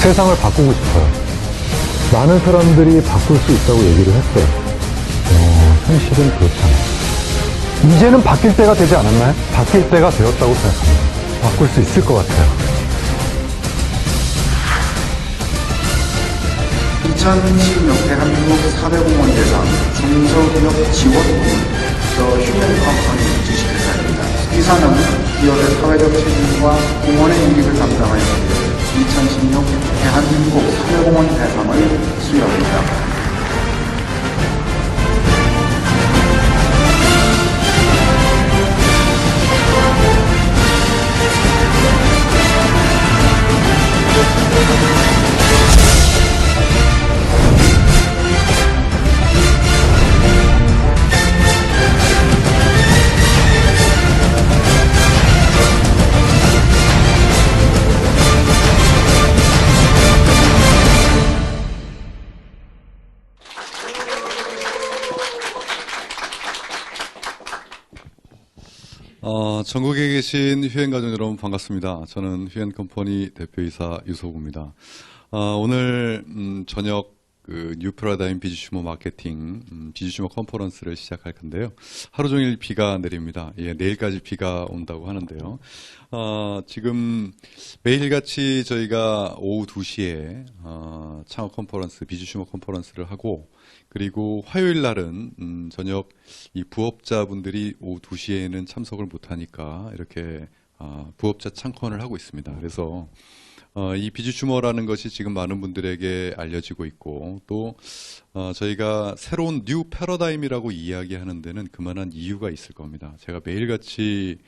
세상을 바꾸고 싶어요. 많은 사람들이 바꿀 수 있다고 얘기를 했어요. 현실은 그렇지 않아요. 이제는 바뀔 때가 되지 않았나요? 바뀔 때가 되었다고 생각합니다. 바꿀 수 있을 것 같아요. 2016 대한민국 400공원 대상 중소기업 지원부문 더 휴먼 컴퍼니 주식회사입니다. 이사는 기업의 사회적 책임과 공원의 이익을 담당하여 2016 대한민국 400공원 대상을 수여합니다. 전국에 계신 휴엔가족 여러분 반갑습니다. 저는 휴엔컴퍼니 대표이사 유소구입니다. 오늘 저녁 뉴 패러다임 비즈슈머 마케팅 비즈슈머 컨퍼런스를 시작할 건데요. 하루 종일 비가 내립니다. 내일까지 비가 온다고 하는데요. 지금 매일같이 저희가 오후 2시에 창업 컨퍼런스 비즈슈머 컨퍼런스를 하고, 그리고 화요일 날은 저녁 이 부업자분들이 오후 2시에는 참석을 못하니까 이렇게 부업자 창컨을 하고 있습니다. 그래서 이 비즈슈머라는 것이 지금 많은 분들에게 알려지고 있고, 또 저희가 새로운 뉴 패러다임이라고 이야기하는 데는 그만한 이유가 있을 겁니다. 제가 매일같이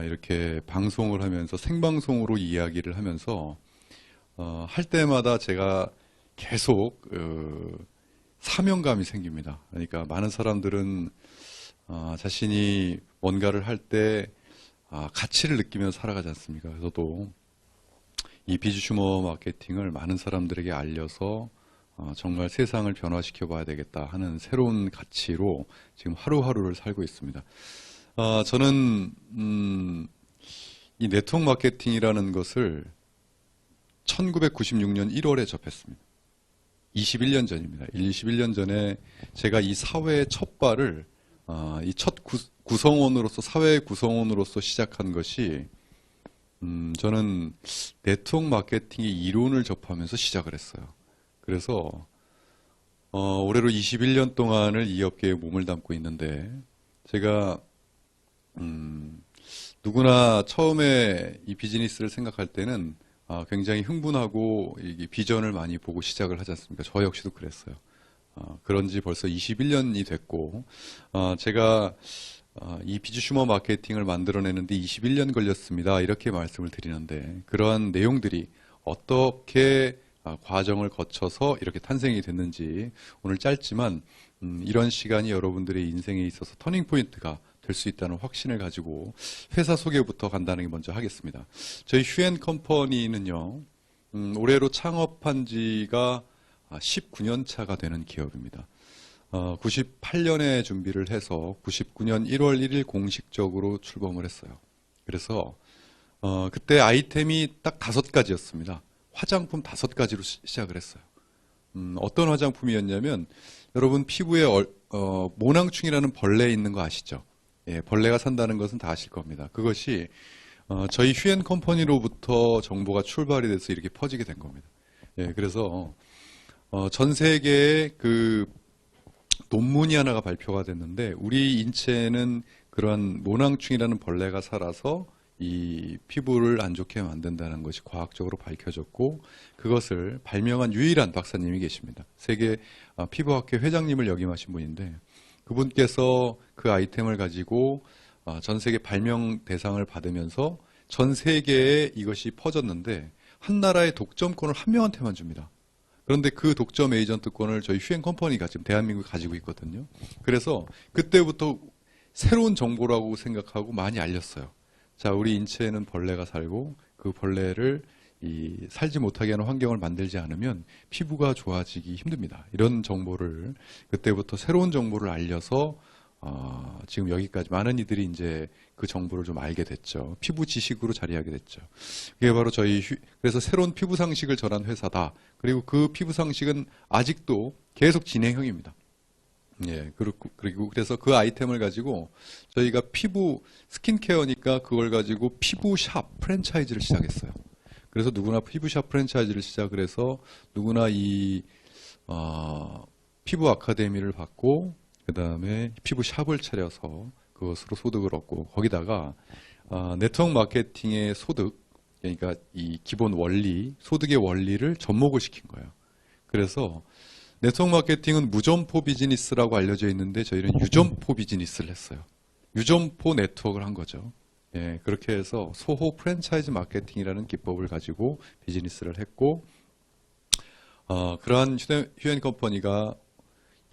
이렇게 방송을 하면서 생방송으로 이야기를 하면서 할 때마다 제가 계속 사명감이 생깁니다. 그러니까 많은 사람들은 자신이 뭔가를 할 때 가치를 느끼면서 살아가지 않습니까? 저도 이 비즈슈머 마케팅을 많은 사람들에게 알려서 정말 세상을 변화시켜 봐야 되겠다 하는 새로운 가치로 지금 하루하루를 살고 있습니다. 저는 이 네트워크 마케팅이라는 것을 1996년 1월에 접했습니다. 21년 전입니다. 21년 전에 제가 이 사회의 첫 발을 이 첫 구성원으로서, 사회 구성원으로서 시작한 것이 저는 네트워크 마케팅의 이론을 접하면서 시작을 했어요. 그래서 올해로 21년 동안을 이 업계에 몸을 담고 있는데, 제가 누구나 처음에 이 비즈니스를 생각할 때는 굉장히 흥분하고 이 비전을 많이 보고 시작을 하지 않습니까? 저 역시도 그랬어요. 그런 지 벌써 21년이 됐고, 제가 이 비즈슈머 마케팅을 만들어내는데 21년 걸렸습니다. 이렇게 말씀을 드리는데, 그러한 내용들이 어떻게 과정을 거쳐서 이렇게 탄생이 됐는지 오늘 짧지만 이런 시간이 여러분들의 인생에 있어서 터닝포인트가 될 수 있다는 확신을 가지고 회사 소개부터 간단하게 먼저 하겠습니다. 저희 휴엔컴퍼니는요, 올해로 창업한 지가 19년 차가 되는 기업입니다. 98년에 준비를 해서 99년 1월 1일 공식적으로 출범을 했어요. 그래서 그때 아이템이 딱 5가지였습니다. 화장품 5가지로 시작을 했어요. 어떤 화장품이었냐면, 여러분 피부에 모낭충이라는 벌레 있는 거 아시죠? 예, 벌레가 산다는 것은 다 아실 겁니다. 그것이 저희 휴엔컴퍼니로부터 정보가 출발이 돼서 이렇게 퍼지게 된 겁니다. 예, 그래서 전 세계에 그 논문이 하나가 발표가 됐는데, 우리 인체에는 그러한 모낭충이라는 벌레가 살아서 이 피부를 안 좋게 만든다는 것이 과학적으로 밝혀졌고, 그것을 발명한 유일한 박사님이 계십니다. 세계 피부학회 회장님을 역임하신 분인데, 그분께서 그 아이템을 가지고 전 세계 발명 대상을 받으면서 전 세계에 이것이 퍼졌는데, 한 나라의 독점권을 한 명한테만 줍니다. 그런데 그 독점 에이전트권을 저희 휴엔컴퍼니가 지금 대한민국에 가지고 있거든요. 그래서 그때부터 새로운 정보라고 생각하고 많이 알렸어요. 자, 우리 인체에는 벌레가 살고, 그 벌레를 살지 못하게 하는 환경을 만들지 않으면 피부가 좋아지기 힘듭니다. 이런 정보를 그때부터 새로운 정보를 알려서 지금 여기까지 많은 이들이 이제 그 정보를 좀 알게 됐죠. 피부 지식으로 자리하게 됐죠. 그게 바로 그래서 새로운 피부 상식을 전한 회사다. 그리고 그 피부 상식은 아직도 계속 진행형입니다. 예, 그리고 그래서 그 아이템을 가지고 저희가 스킨케어니까 그걸 가지고 피부샵 프랜차이즈를 시작했어요. 그래서 누구나 피부샵 프랜차이즈를 시작을 해서 누구나 피부 아카데미를 받고 그 다음에 피부샵을 차려서 그것으로 소득을 얻고 거기다가 네트워크 마케팅의 소득, 그러니까 이 기본 원리, 소득의 원리를 접목을 시킨 거예요. 그래서 네트워크 마케팅은 무점포 비즈니스라고 알려져 있는데 저희는 유점포 비즈니스를 했어요. 유점포 네트워크를 한 거죠. 예, 그렇게 해서 소호 프랜차이즈 마케팅이라는 기법을 가지고 비즈니스를 했고, 그러한 휴앤컴퍼니가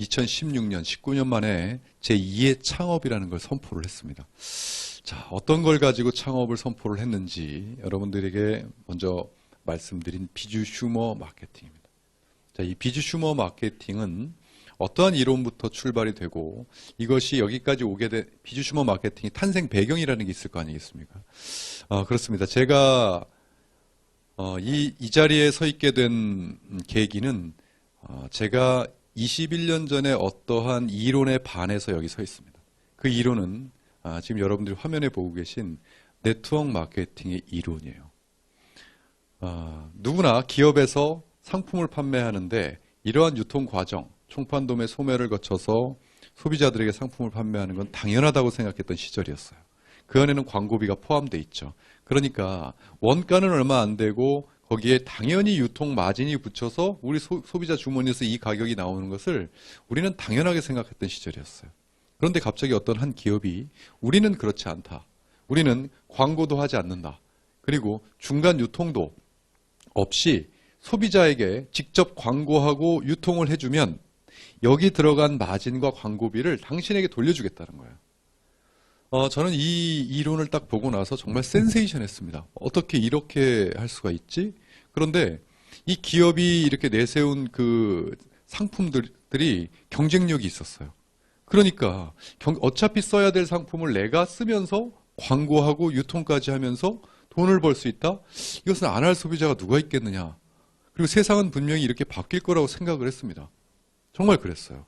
2016년, 19년 만에 제2의 창업이라는 걸 선포를 했습니다. 자, 어떤 걸 가지고 창업을 선포를 했는지 여러분들에게 먼저 말씀드린 비주 슈머 마케팅입니다. 자, 이 비주 슈머 마케팅은 어떠한 이론부터 출발이 되고 이것이 여기까지 오게 된 비주 슈머 마케팅이 탄생 배경이라는 게 있을 거 아니겠습니까? 그렇습니다. 제가 이 자리에 서 있게 된 계기는 제가 21년 전에 어떠한 이론에 반해서 여기 서 있습니다. 그 이론은 지금 여러분들이 화면에 보고 계신 네트워크 마케팅의 이론이에요. 누구나 기업에서 상품을 판매하는데 이러한 유통 과정, 총판도매 소매를 거쳐서 소비자들에게 상품을 판매하는 건 당연하다고 생각했던 시절이었어요. 그 안에는 광고비가 포함되어 있죠. 그러니까 원가는 얼마 안 되고 거기에 당연히 유통 마진이 붙여서 우리 소비자 주머니에서 이 가격이 나오는 것을 우리는 당연하게 생각했던 시절이었어요. 그런데 갑자기 어떤 한 기업이 우리는 그렇지 않다. 우리는 광고도 하지 않는다. 그리고 중간 유통도 없이 소비자에게 직접 광고하고 유통을 해주면 여기 들어간 마진과 광고비를 당신에게 돌려주겠다는 거예요. 저는 이 이론을 딱 보고 나서 정말 센세이션했습니다. 어떻게 이렇게 할 수가 있지? 그런데 이 기업이 이렇게 내세운 그 상품들이 경쟁력이 있었어요. 그러니까 어차피 써야 될 상품을 내가 쓰면서 광고하고 유통까지 하면서 돈을 벌 수 있다? 이것은 안 할 소비자가 누가 있겠느냐? 그리고 세상은 분명히 이렇게 바뀔 거라고 생각을 했습니다. 정말 그랬어요.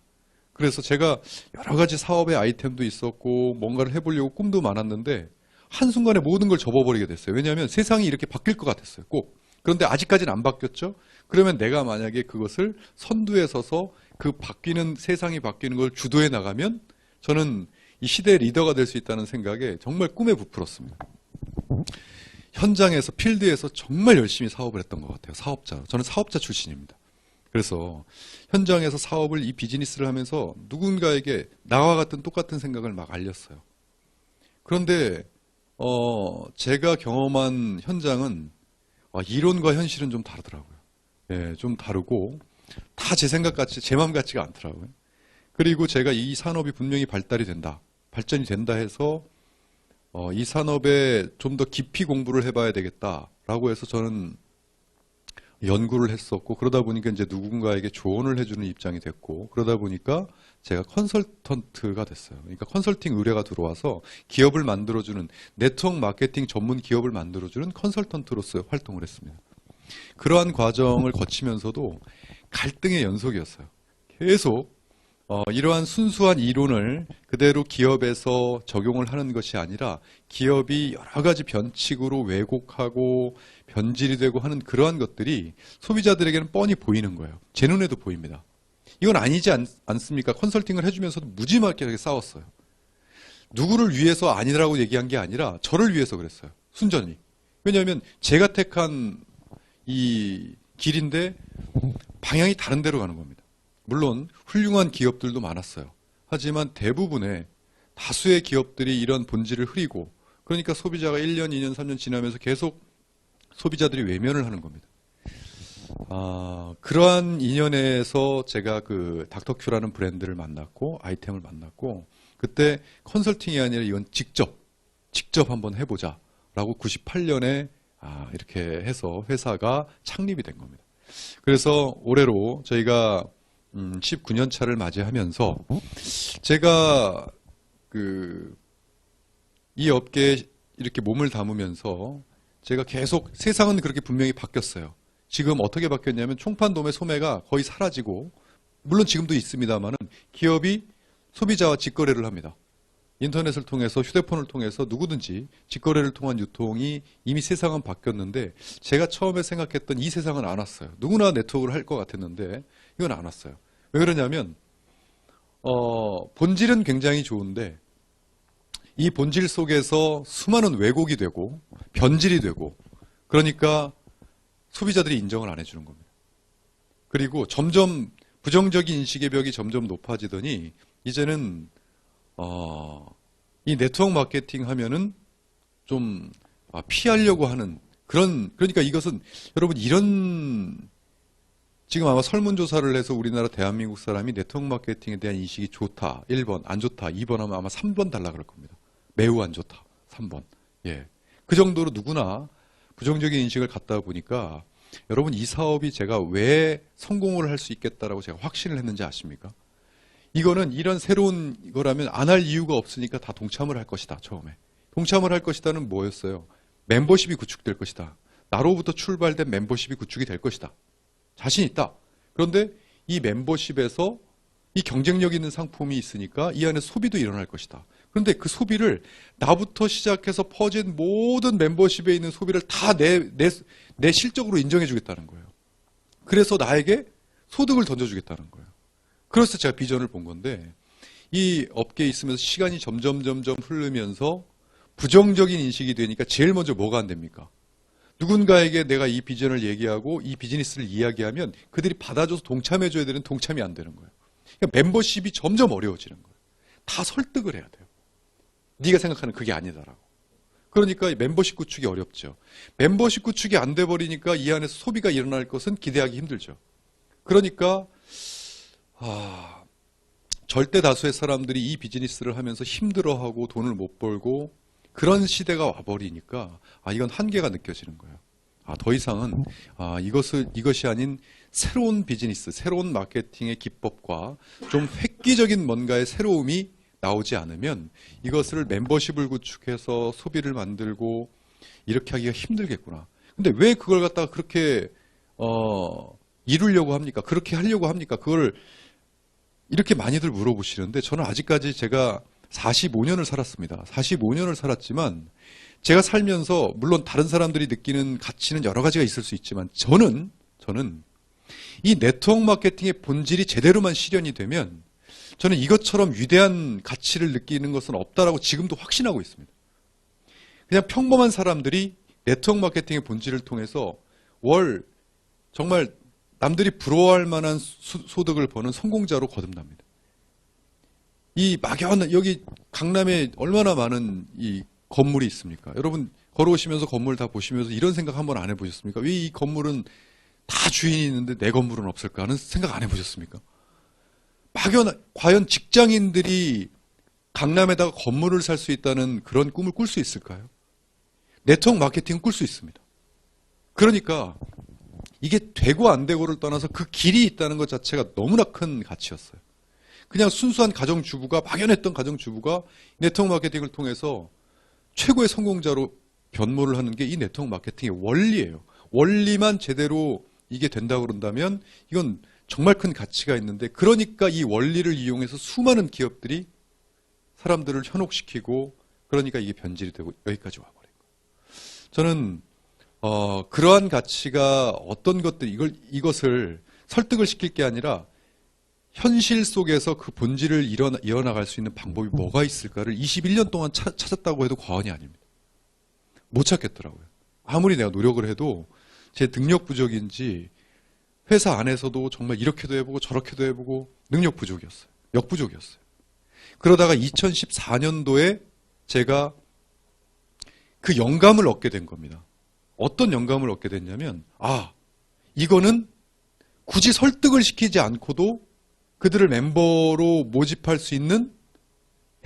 그래서 제가 여러 가지 사업의 아이템도 있었고 뭔가를 해보려고 꿈도 많았는데 한순간에 모든 걸 접어버리게 됐어요. 왜냐하면 세상이 이렇게 바뀔 것 같았어요. 꼭. 그런데 아직까지는 안 바뀌었죠. 그러면 내가 만약에 그것을 선두에 서서 그 세상이 바뀌는 걸 주도해 나가면 저는 이 시대의 리더가 될 수 있다는 생각에 정말 꿈에 부풀었습니다. 현장에서 필드에서 정말 열심히 사업을 했던 것 같아요. 사업자. 저는 사업자 출신입니다. 그래서 현장에서 사업을 이 비즈니스를 하면서 누군가에게 나와 같은 똑같은 생각을 막 알렸어요. 그런데 제가 경험한 현장은 이론과 현실은 좀 다르더라고요. 예, 좀 다르고 다 제 생각같이 제 마음 같지가 않더라고요. 그리고 제가 이 산업이 분명히 발전이 된다 해서 이 산업에 좀 더 깊이 공부를 해봐야 되겠다라고 해서 저는 연구를 했었고 그러다 보니까 이제 누군가에게 조언을 해주는 입장이 됐고 그러다 보니까 제가 컨설턴트가 됐어요. 그러니까 컨설팅 의뢰가 들어와서 기업을 만들어주는 네트워크 마케팅 전문 기업을 만들어주는 컨설턴트로서 활동을 했습니다. 그러한 과정을 거치면서도 갈등의 연속이었어요. 계속 이러한 순수한 이론을 그대로 기업에서 적용을 하는 것이 아니라 기업이 여러 가지 변칙으로 왜곡하고 변질이 되고 하는 그러한 것들이 소비자들에게는 뻔히 보이는 거예요. 제 눈에도 보입니다. 이건 아니지 않습니까? 컨설팅을 해주면서도 무지막지하게 싸웠어요. 누구를 위해서 아니라고 얘기한 게 아니라 저를 위해서 그랬어요. 순전히. 왜냐하면 제가 택한 이 길인데 방향이 다른 데로 가는 겁니다. 물론 훌륭한 기업들도 많았어요. 하지만 대부분의 다수의 기업들이 이런 본질을 흐리고 그러니까 소비자가 1년, 2년, 3년 지나면서 계속 소비자들이 외면을 하는 겁니다. 그러한 인연에서 제가 그 닥터큐라는 브랜드를 만났고 아이템을 만났고 그때 컨설팅이 아니라 이건 직접 한번 해보자라고 98년에 이렇게 해서 회사가 창립이 된 겁니다. 그래서 올해로 저희가 19년 차를 맞이하면서 제가 이 업계에 이렇게 몸을 담으면서 제가 계속 세상은 그렇게 분명히 바뀌었어요. 지금 어떻게 바뀌었냐면 총판돔의 소매가 거의 사라지고, 물론 지금도 있습니다만은 기업이 소비자와 직거래를 합니다. 인터넷을 통해서, 휴대폰을 통해서 누구든지 직거래를 통한 유통이 이미 세상은 바뀌었는데, 제가 처음에 생각했던 이 세상은 안 왔어요. 누구나 네트워크를 할 것 같았는데 이건 안 왔어요. 왜 그러냐면 본질은 굉장히 좋은데 이 본질 속에서 수많은 왜곡이 되고 변질이 되고, 그러니까 소비자들이 인정을 안 해주는 겁니다. 그리고 점점 부정적인 인식의 벽이 점점 높아지더니 이제는 이 네트워크 마케팅 하면은 좀 피하려고 하는 그러니까 이것은 여러분, 지금 아마 설문조사를 해서 우리나라 대한민국 사람이 네트워크 마케팅에 대한 인식이 좋다 1번, 안 좋다 2번 하면 아마 3번 달라 그럴 겁니다. 매우 안 좋다 3번. 예. 그 정도로 누구나 부정적인 인식을 갖다 보니까, 여러분, 이 사업이 제가 왜 성공을 할 수 있겠다라고 제가 확신을 했는지 아십니까? 이거는 이런 새로운 거라면 안 할 이유가 없으니까 다 동참을 할 것이다. 처음에 동참을 할 것이다는 뭐였어요? 멤버십이 구축될 것이다. 나로부터 출발된 멤버십이 구축이 될 것이다. 자신 있다. 그런데 이 멤버십에서 이 경쟁력 있는 상품이 있으니까 이 안에 소비도 일어날 것이다. 그런데 그 소비를 나부터 시작해서 퍼진 모든 멤버십에 있는 소비를 다 내 실적으로 인정해 주겠다는 거예요. 그래서 나에게 소득을 던져주겠다는 거예요. 그래서 제가 비전을 본 건데, 이 업계에 있으면서 시간이 점점 흐르면서 부정적인 인식이 되니까 제일 먼저 뭐가 안 됩니까? 누군가에게 내가 이 비전을 얘기하고 이 비즈니스를 이야기하면 그들이 받아줘서 동참해줘야 되는 동참이 안 되는 거예요. 그러니까 멤버십이 점점 어려워지는 거예요. 다 설득을 해야 돼요. 네가 생각하는 그게 아니다라고. 그러니까 멤버십 구축이 어렵죠. 멤버십 구축이 안 돼버리니까 이 안에서 소비가 일어날 것은 기대하기 힘들죠. 그러니까 절대 다수의 사람들이 이 비즈니스를 하면서 힘들어하고 돈을 못 벌고 그런 시대가 와버리니까 이건 한계가 느껴지는 거예요. 더 이상은 이것이 아닌 새로운 비즈니스, 새로운 마케팅의 기법과 좀 획기적인 뭔가의 새로움이 나오지 않으면 이것을 멤버십을 구축해서 소비를 만들고 이렇게 하기가 힘들겠구나. 근데 왜 그걸 갖다가 그렇게 이루려고 합니까? 그렇게 하려고 합니까? 그걸 이렇게 많이들 물어보시는데, 저는 아직까지 제가 45년을 살았습니다. 45년을 살았지만 제가 살면서 물론 다른 사람들이 느끼는 가치는 여러 가지가 있을 수 있지만 저는 이 네트워크 마케팅의 본질이 제대로만 실현이 되면 저는 이것처럼 위대한 가치를 느끼는 것은 없다라고 지금도 확신하고 있습니다. 그냥 평범한 사람들이 네트워크 마케팅의 본질을 통해서 정말 남들이 부러워할 만한 소득을 버는 성공자로 거듭납니다. 이 막연한, 여기 강남에 얼마나 많은 이 건물이 있습니까? 여러분 걸어오시면서 건물 다 보시면서 이런 생각 한번 안 해보셨습니까? 왜 이 건물은 다 주인이 있는데 내 건물은 없을까 하는 생각 안 해보셨습니까? 과연 직장인들이 강남에다가 건물을 살 수 있다는 그런 꿈을 꿀 수 있을까요? 네트워크 마케팅은 꿀 수 있습니다. 그러니까 이게 되고 안 되고를 떠나서 그 길이 있다는 것 자체가 너무나 큰 가치였어요. 그냥 순수한 가정주부가, 막연했던 가정주부가 네트워크 마케팅을 통해서 최고의 성공자로 변모를 하는 게 이 네트워크 마케팅의 원리예요. 원리만 제대로 이게 된다고 그런다면 이건 정말 큰 가치가 있는데, 그러니까 이 원리를 이용해서 수많은 기업들이 사람들을 현혹시키고, 그러니까 이게 변질이 되고 여기까지 와버린 거예요. 저는 그러한 가치가 어떤 이것을 설득을 시킬 게 아니라 현실 속에서 그 본질을 이어나갈 수 있는 방법이 뭐가 있을까를 21년 동안 찾았다고 해도 과언이 아닙니다. 못 찾겠더라고요. 아무리 내가 노력을 해도 제 능력 부족인지 회사 안에서도 정말 이렇게도 해보고 저렇게도 해보고 능력 부족이었어요. 역부족이었어요. 그러다가 2014년도에 제가 그 영감을 얻게 된 겁니다. 어떤 영감을 얻게 됐냐면, 이거는 굳이 설득을 시키지 않고도 그들을 멤버로 모집할 수 있는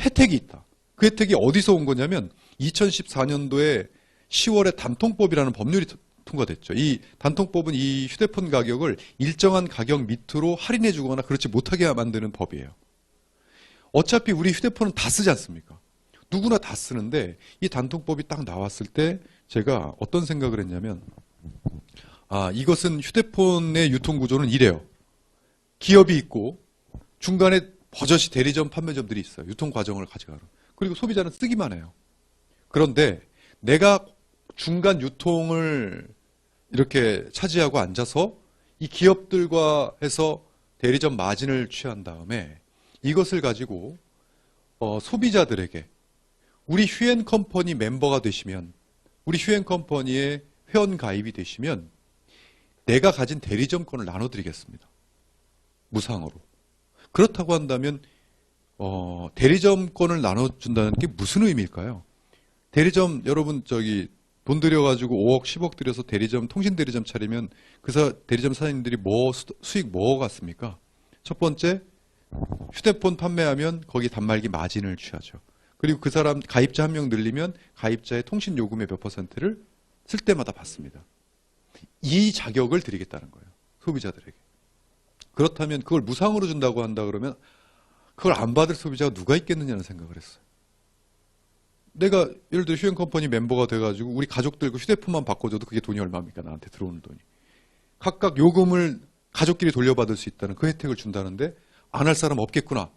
혜택이 있다. 그 혜택이 어디서 온 거냐면 2014년도에 10월에 단통법이라는 법률이 통과됐죠. 이 단통법은 이 휴대폰 가격을 일정한 가격 밑으로 할인해 주거나 그렇지 못하게 만드는 법이에요. 어차피 우리 휴대폰은 다 쓰지 않습니까? 누구나 다 쓰는데 이 단통법이 딱 나왔을 때 제가 어떤 생각을 했냐면 이것은 휴대폰의 유통구조는 이래요. 기업이 있고 중간에 버젓이 대리점, 판매점들이 있어요. 유통과정을 가져가는. 그리고 소비자는 쓰기만 해요. 그런데 내가 중간 유통을 이렇게 차지하고 앉아서 이 기업들과 해서 대리점 마진을 취한 다음에 이것을 가지고 소비자들에게 우리 휴앤컴퍼니 멤버가 되시면, 우리 휴앤컴퍼니에 회원 가입이 되시면 내가 가진 대리점권을 나눠드리겠습니다. 무상으로. 그렇다고 한다면 대리점권을 나눠준다는 게 무슨 의미일까요? 대리점 여러분 돈 들여가지고 5억 10억 들여서 대리점 통신 대리점 차리면 대리점 사장님들이 수익 뭐 같습니까? 첫 번째 휴대폰 판매하면 거기 단말기 마진을 취하죠. 그리고 그 사람 가입자 한 명 늘리면 가입자의 통신 요금의 몇 %를 쓸 때마다 받습니다. 이 자격을 드리겠다는 거예요. 소비자들에게. 그렇다면 그걸 무상으로 준다고 한다 그러면 그걸 안 받을 소비자가 누가 있겠느냐는 생각을 했어요. 내가 예를 들어 휴앤컴퍼니 멤버가 돼가지고 우리 가족들 그 휴대폰만 바꿔줘도 그게 돈이 얼마입니까? 나한테 들어오는 돈이. 각각 요금을 가족끼리 돌려받을 수 있다는 그 혜택을 준다는데 안 할 사람 없겠구나.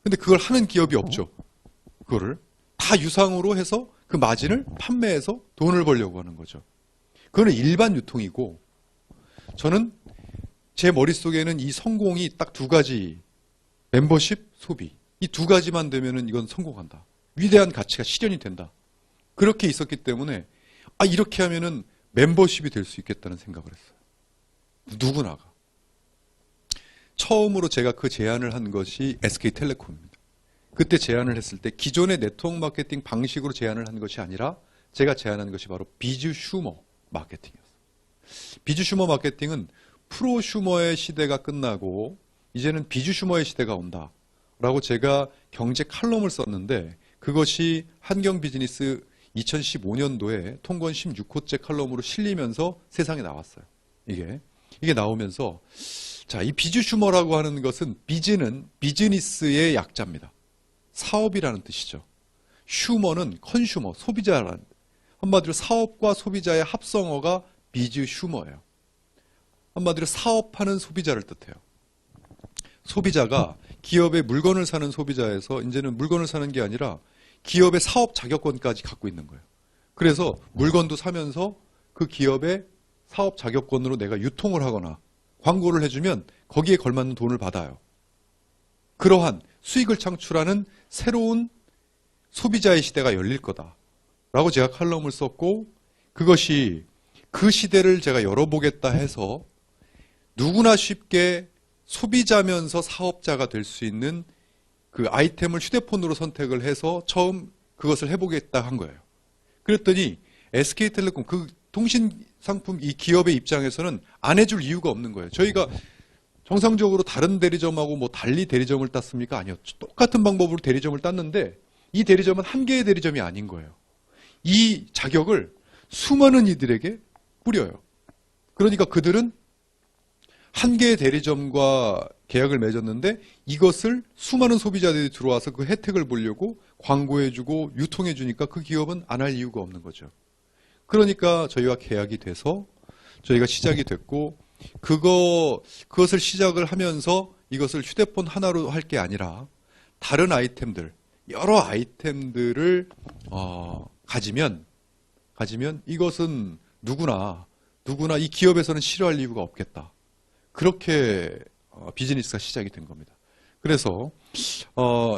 근데 그걸 하는 기업이 없죠. 그거를 다 유상으로 해서 그 마진을 판매해서 돈을 벌려고 하는 거죠. 그거는 일반 유통이고 저는 제 머릿속에는 이 성공이 딱 두 가지, 멤버십, 소비. 이 두 가지만 되면은 이건 성공한다. 위대한 가치가 실현이 된다. 그렇게 있었기 때문에 이렇게 하면은 멤버십이 될 수 있겠다는 생각을 했어요. 누구나가. 처음으로 제가 그 제안을 한 것이 SK텔레콤입니다. 그때 제안을 했을 때 기존의 네트워크 마케팅 방식으로 제안을 한 것이 아니라 제가 제안한 것이 바로 비즈슈머 마케팅이었어요. 비즈슈머 마케팅은 프로슈머의 시대가 끝나고 이제는 비즈슈머의 시대가 온다. 라고 제가 경제 칼럼을 썼는데 그것이 한경비즈니스 2015년도에 통권 16호째 칼럼으로 실리면서 세상에 나왔어요. 이게 나오면서 이 비즈슈머라고 하는 것은 비즈는 비즈니스의 약자입니다. 사업이라는 뜻이죠. 슈머는 컨슈머, 소비자라는 한마디로 사업과 소비자의 합성어가 비즈슈머예요. 한마디로 사업하는 소비자를 뜻해요. 소비자가 기업의 물건을 사는 소비자에서 이제는 물건을 사는 게 아니라 기업의 사업 자격권까지 갖고 있는 거예요. 그래서 물건도 사면서 그 기업의 사업 자격권으로 내가 유통을 하거나 광고를 해주면 거기에 걸맞는 돈을 받아요. 그러한 수익을 창출하는 새로운 소비자의 시대가 열릴 거다라고 제가 칼럼을 썼고 그것이 그 시대를 제가 열어보겠다 해서 누구나 쉽게 소비자면서 사업자가 될 수 있는 그 아이템을 휴대폰으로 선택을 해서 처음 그것을 해보겠다 한 거예요. 그랬더니 SK텔레콤 그 통신 상품 이 기업의 입장에서는 안 해줄 이유가 없는 거예요. 저희가 정상적으로 다른 대리점하고 달리 대리점을 땄습니까? 아니요. 똑같은 방법으로 대리점을 땄는데 이 대리점은 한 개의 대리점이 아닌 거예요. 이 자격을 수많은 이들에게 뿌려요. 그러니까 그들은 한 개의 대리점과 계약을 맺었는데 이것을 수많은 소비자들이 들어와서 그 혜택을 보려고 광고해주고 유통해주니까 그 기업은 안 할 이유가 없는 거죠. 그러니까 저희와 계약이 돼서 저희가 시작이 됐고 그것을 시작을 하면서 이것을 휴대폰 하나로 할 게 아니라 다른 아이템들, 여러 아이템들을 가지면 이것은 누구나 이 기업에서는 싫어할 이유가 없겠다. 그렇게 비즈니스가 시작이 된 겁니다. 그래서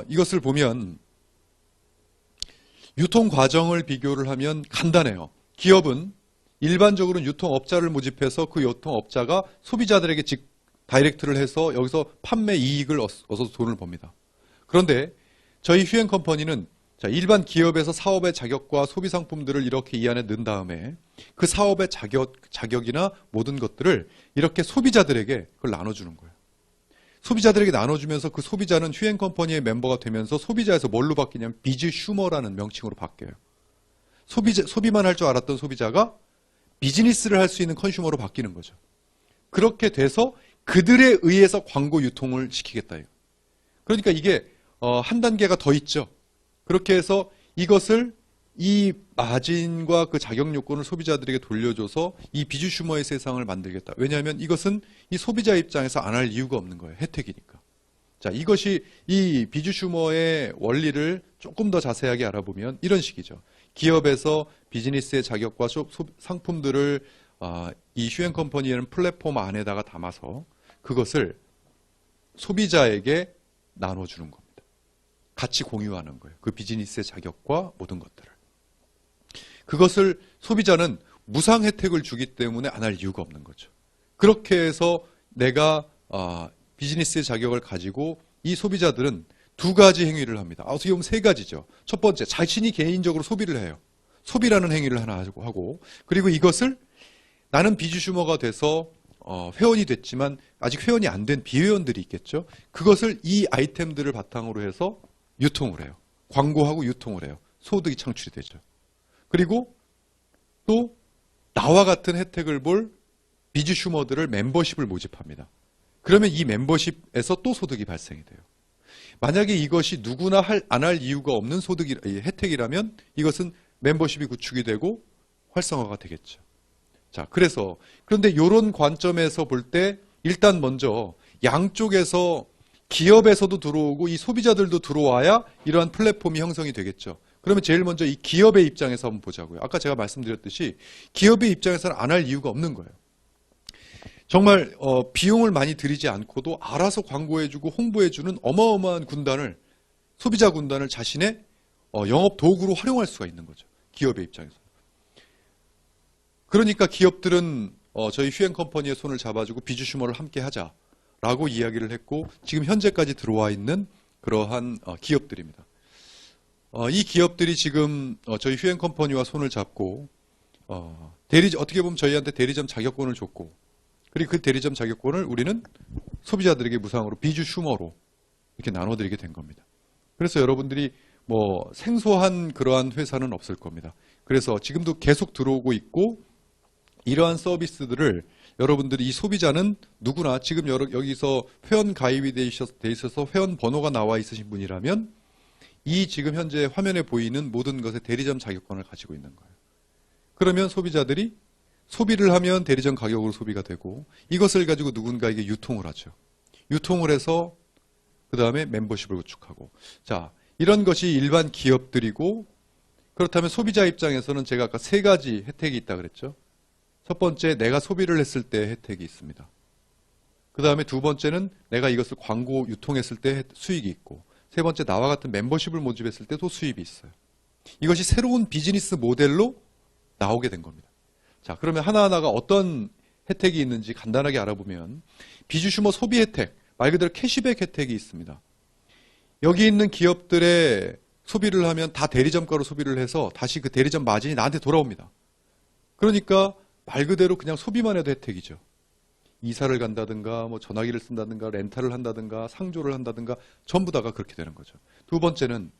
이것을 보면 유통 과정을 비교를 하면 간단해요. 기업은 일반적으로 유통업자를 모집해서 그 유통업자가 소비자들에게 다이렉트를 해서 여기서 판매 이익을 얻어서 돈을 법니다. 그런데 저희 휴앤컴퍼니는 일반 기업에서 사업의 자격과 소비 상품들을 이렇게 이 안에 넣은 다음에 그 사업의 자격이나 모든 것들을 이렇게 소비자들에게 그걸 나눠주는 거예요. 소비자들에게 나눠주면서 그 소비자는 휴앤컴퍼니의 멤버가 되면서 소비자에서 뭘로 바뀌냐면 비즈슈머라는 명칭으로 바뀌어요. 소비만 할 줄 알았던 소비자가 비즈니스를 할 수 있는 컨슈머로 바뀌는 거죠. 그렇게 돼서 그들에 의해서 광고 유통을 시키겠다. 그러니까 이게 한 단계가 더 있죠. 그렇게 해서 이것을 이 마진과 그 자격 요건을 소비자들에게 돌려줘서 이 비주슈머의 세상을 만들겠다. 왜냐하면 이것은 이 소비자 입장에서 안 할 이유가 없는 거예요. 혜택이니까. 자, 이것이 이 비주슈머의 원리를 조금 더 자세하게 알아보면 이런 식이죠. 기업에서 비즈니스의 자격과 상품들을 이 휴앤컴퍼니라는 플랫폼 안에다가 담아서 그것을 소비자에게 나눠주는 겁니다. 같이 공유하는 거예요. 그 비즈니스의 자격과 모든 것들을. 그것을 소비자는 무상 혜택을 주기 때문에 안 할 이유가 없는 거죠. 그렇게 해서 내가 비즈니스의 자격을 가지고 이 소비자들은 두 가지 행위를 합니다. 어떻게 보면 세 가지죠. 첫 번째, 자신이 개인적으로 소비를 해요. 소비라는 행위를 하나 하고, 그리고 이것을 나는 비주슈머가 돼서 회원이 됐지만 아직 회원이 안 된 비회원들이 있겠죠. 그것을 이 아이템들을 바탕으로 해서 유통을 해요. 광고하고 유통을 해요. 소득이 창출이 되죠. 그리고 또 나와 같은 혜택을 볼 비주슈머들을 멤버십을 모집합니다. 그러면 이 멤버십에서 또 소득이 발생이 돼요. 만약에 이것이 누구나 안 할 이유가 없는 혜택이라면 이것은 멤버십이 구축이 되고 활성화가 되겠죠. 자, 그런데 이런 관점에서 볼 때 일단 먼저 양쪽에서 기업에서도 들어오고 이 소비자들도 들어와야 이러한 플랫폼이 형성이 되겠죠. 그러면 제일 먼저 이 기업의 입장에서 한번 보자고요. 아까 제가 말씀드렸듯이 기업의 입장에서는 안 할 이유가 없는 거예요. 정말 비용을 많이 들이지 않고도 알아서 광고해주고 홍보해주는 어마어마한 군단을, 소비자 군단을 자신의 영업 도구로 활용할 수가 있는 거죠. 기업의 입장에서. 그러니까 기업들은 저희 휴앤컴퍼니의 손을 잡아주고 비주슈머를 함께 하자라고 이야기를 했고 지금 현재까지 들어와 있는 그러한 기업들입니다. 이 기업들이 지금 저희 휴앤컴퍼니와 손을 잡고 어떻게 보면 저희한테 대리점 자격권을 줬고 그리고 그 대리점 자격권을 우리는 소비자들에게 무상으로 비주슈머로 이렇게 나눠드리게 된 겁니다. 그래서 여러분들이 뭐 생소한 그러한 회사는 없을 겁니다. 그래서 지금도 계속 들어오고 있고 이러한 서비스들을 여러분들이 이 소비자는 누구나 지금 여기서 회원 가입이 돼 있어서 회원 번호가 나와 있으신 분이라면 이 지금 현재 화면에 보이는 모든 것의 대리점 자격권을 가지고 있는 거예요. 그러면 소비자들이 소비를 하면 대리점 가격으로 소비가 되고 이것을 가지고 누군가에게 유통을 하죠. 유통을 해서 그 다음에 멤버십을 구축하고 자 이런 것이 일반 기업들이고 그렇다면 소비자 입장에서는 제가 아까 세 가지 혜택이 있다 그랬죠. 첫 번째 내가 소비를 했을 때 혜택이 있습니다. 그 다음에 두 번째는 내가 이것을 광고 유통했을 때 수익이 있고 세 번째 나와 같은 멤버십을 모집했을 때도 수입이 있어요. 이것이 새로운 비즈니스 모델로 나오게 된 겁니다. 자, 그러면 하나하나가 어떤 혜택이 있는지 간단하게 알아보면 비주슈머 소비 혜택, 말 그대로 캐시백 혜택이 있습니다. 여기 있는 기업들의 소비를 하면 다 대리점가로 소비를 해서 다시 그 대리점 마진이 나한테 돌아옵니다. 그러니까 말 그대로 그냥 소비만 해도 혜택이죠. 이사를 간다든가 뭐 전화기를 쓴다든가 렌탈을 한다든가 상조를 한다든가 전부 다가 그렇게 되는 거죠. 두 번째는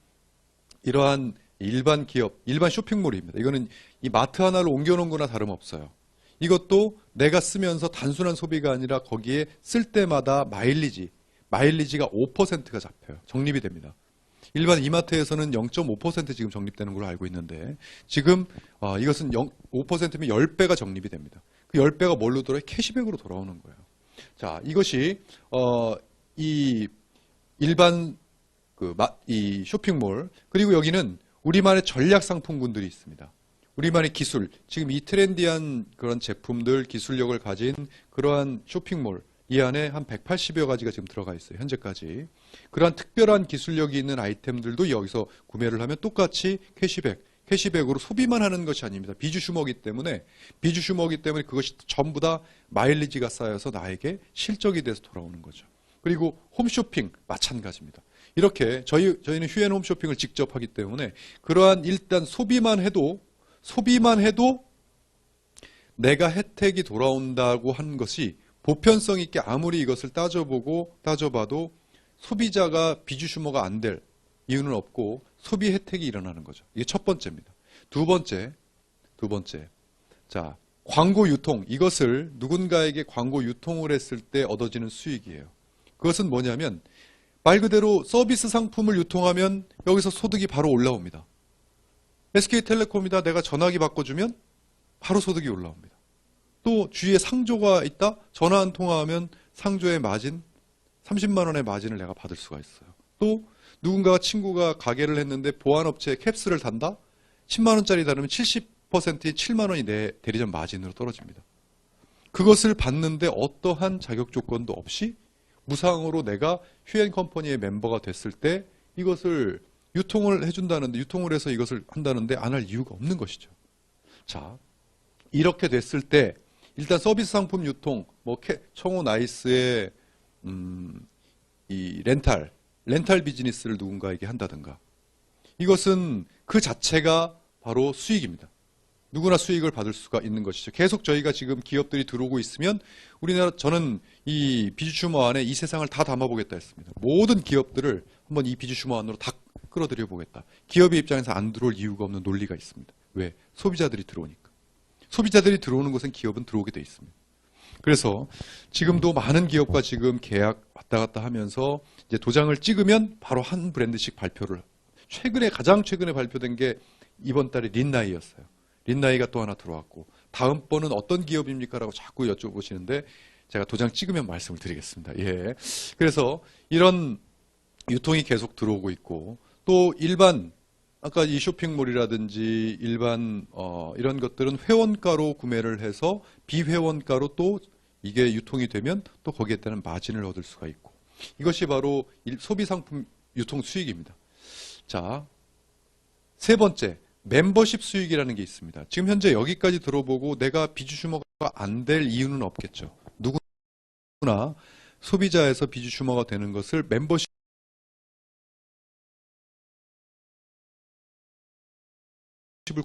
이러한 일반 기업, 일반 쇼핑몰입니다. 이거는 이 마트 하나를 옮겨놓은 거나 다름없어요. 이것도 내가 쓰면서 단순한 소비가 아니라 거기에 쓸 때마다 마일리지가 5%가 잡혀요. 적립이 됩니다. 일반 이마트에서는 0.5% 지금 적립되는 걸로 알고 있는데 지금 이것은 5%면 10배가 적립이 됩니다. 그 10배가 뭘로 돌아요? 캐시백으로 돌아오는 거예요. 자, 이것이 이 일반 이 쇼핑몰 그리고 여기는 우리만의 전략 상품군들이 있습니다. 우리만의 기술, 지금 이 트렌디한 그런 제품들, 기술력을 가진 그러한 쇼핑몰 이 안에 한 180여 가지가 지금 들어가 있어요. 현재까지. 그러한 특별한 기술력이 있는 아이템들도 여기서 구매를 하면 똑같이 캐시백으로 소비만 하는 것이 아닙니다. 비주슈머기 때문에 그것이 전부 다 마일리지가 쌓여서 나에게 실적이 돼서 돌아오는 거죠. 그리고 홈쇼핑 마찬가지입니다. 이렇게 저희는 휴앤 홈쇼핑을 직접 하기 때문에 그러한 일단 소비만 해도 내가 혜택이 돌아온다고 한 것이 보편성 있게 아무리 이것을 따져봐도 소비자가 비주슈머가 안 될 이유는 없고 소비 혜택이 일어나는 거죠. 이게 첫 번째입니다. 두 번째. 자, 광고 유통. 이것을 누군가에게 광고 유통을 했을 때 얻어지는 수익이에요. 그것은 뭐냐면 말 그대로 서비스 상품을 유통하면 여기서 소득이 바로 올라옵니다. SK텔레콤이다 내가 전화기 바꿔주면 바로 소득이 올라옵니다. 또 주위에 상조가 있다 전화 한 통화하면 상조의 마진 30만 원의 마진을 내가 받을 수가 있어요. 또 누군가가 친구가 가게를 했는데 보안업체에 캡스를 단다 10만 원짜리 다르면 70%의 7만 원이 내 대리점 마진으로 떨어집니다. 그것을 받는데 어떠한 자격 조건도 없이 무상으로 내가 휴앤컴퍼니의 멤버가 됐을 때 이것을 유통을 해준다는데 유통을 해서 이것을 한다는데 안 할 이유가 없는 것이죠. 자, 이렇게 됐을 때 일단 서비스 상품 유통, 뭐 청호 나이스의 이 렌탈 비즈니스를 누군가에게 한다든가 이것은 그 자체가 바로 수익입니다. 누구나 수익을 받을 수가 있는 것이죠. 계속 저희가 지금 기업들이 들어오고 있으면 저는 이 비주슈머 안에 이 세상을 다 담아보겠다 했습니다. 모든 기업들을 한번 이 비주슈머 안으로 다 끌어들여 보겠다. 기업의 입장에서 안 들어올 이유가 없는 논리가 있습니다. 왜? 소비자들이 들어오니까. 소비자들이 들어오는 곳은 기업은 들어오게 돼 있습니다. 그래서 지금도 많은 기업과 지금 계약 왔다 갔다 하면서 이제 도장을 찍으면 바로 한 브랜드씩 발표를 가장 최근에 발표된 게 이번 달에 린나이였어요. 린나이가 또 하나 들어왔고 다음번은 어떤 기업입니까? 라고 자꾸 여쭤보시는데 제가 도장 찍으면 말씀을 드리겠습니다. 예. 그래서 이런 유통이 계속 들어오고 있고 또 일반 아까 이 쇼핑몰이라든지 일반 이런 것들은 회원가로 구매를 해서 비회원가로 또 이게 유통이 되면 또 거기에 따른 마진을 얻을 수가 있고 이것이 바로 소비상품 유통 수익입니다. 자, 세 번째 멤버십 수익이라는 게 있습니다. 지금 현재 여기까지 들어보고 내가 비주슈머가 안 될 이유는 없겠죠. 누구나 소비자에서 비주슈머가 되는 것을 멤버십을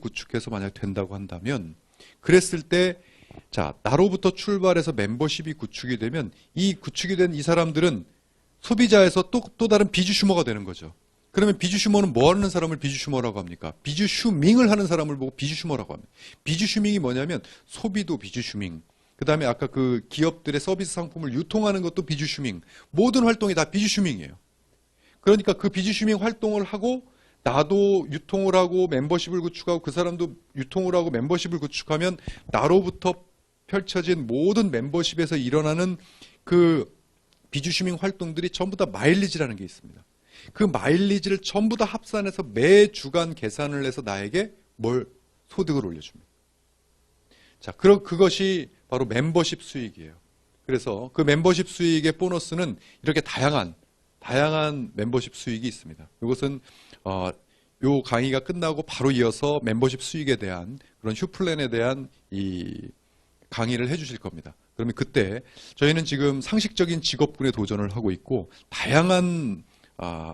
구축해서 만약 된다고 한다면 그랬을 때 자, 나로부터 출발해서 멤버십이 구축이 되면 이 구축이 된 이 사람들은 소비자에서 또 다른 비주슈머가 되는 거죠. 그러면 비주슈머는 뭐 하는 사람을 비주슈머라고 합니까? 비주슈밍을 하는 사람을 보고 비주슈머라고 합니다. 비주슈밍이 뭐냐면 소비도 비주슈밍. 그 다음에 아까 그 기업들의 서비스 상품을 유통하는 것도 비주슈밍. 모든 활동이 다 비주슈밍이에요. 그러니까 그 비주슈밍 활동을 하고 나도 유통을 하고 멤버십을 구축하고 그 사람도 유통을 하고 멤버십을 구축하면 나로부터 펼쳐진 모든 멤버십에서 일어나는 그 비주슈밍 활동들이 전부 다 마일리지라는 게 있습니다. 그 마일리지를 전부 다 합산해서 매 주간 계산을 해서 나에게 소득을 올려줍니다. 자, 그것이 바로 멤버십 수익이에요. 그래서 그 멤버십 수익의 보너스는 이렇게 다양한 멤버십 수익이 있습니다. 이것은 요 강의가 끝나고 바로 이어서 멤버십 수익에 대한 그런 휴플랜에 대한 이 강의를 해주실 겁니다. 그러면 그때 저희는 지금 상식적인 직업군에 도전을 하고 있고 다양한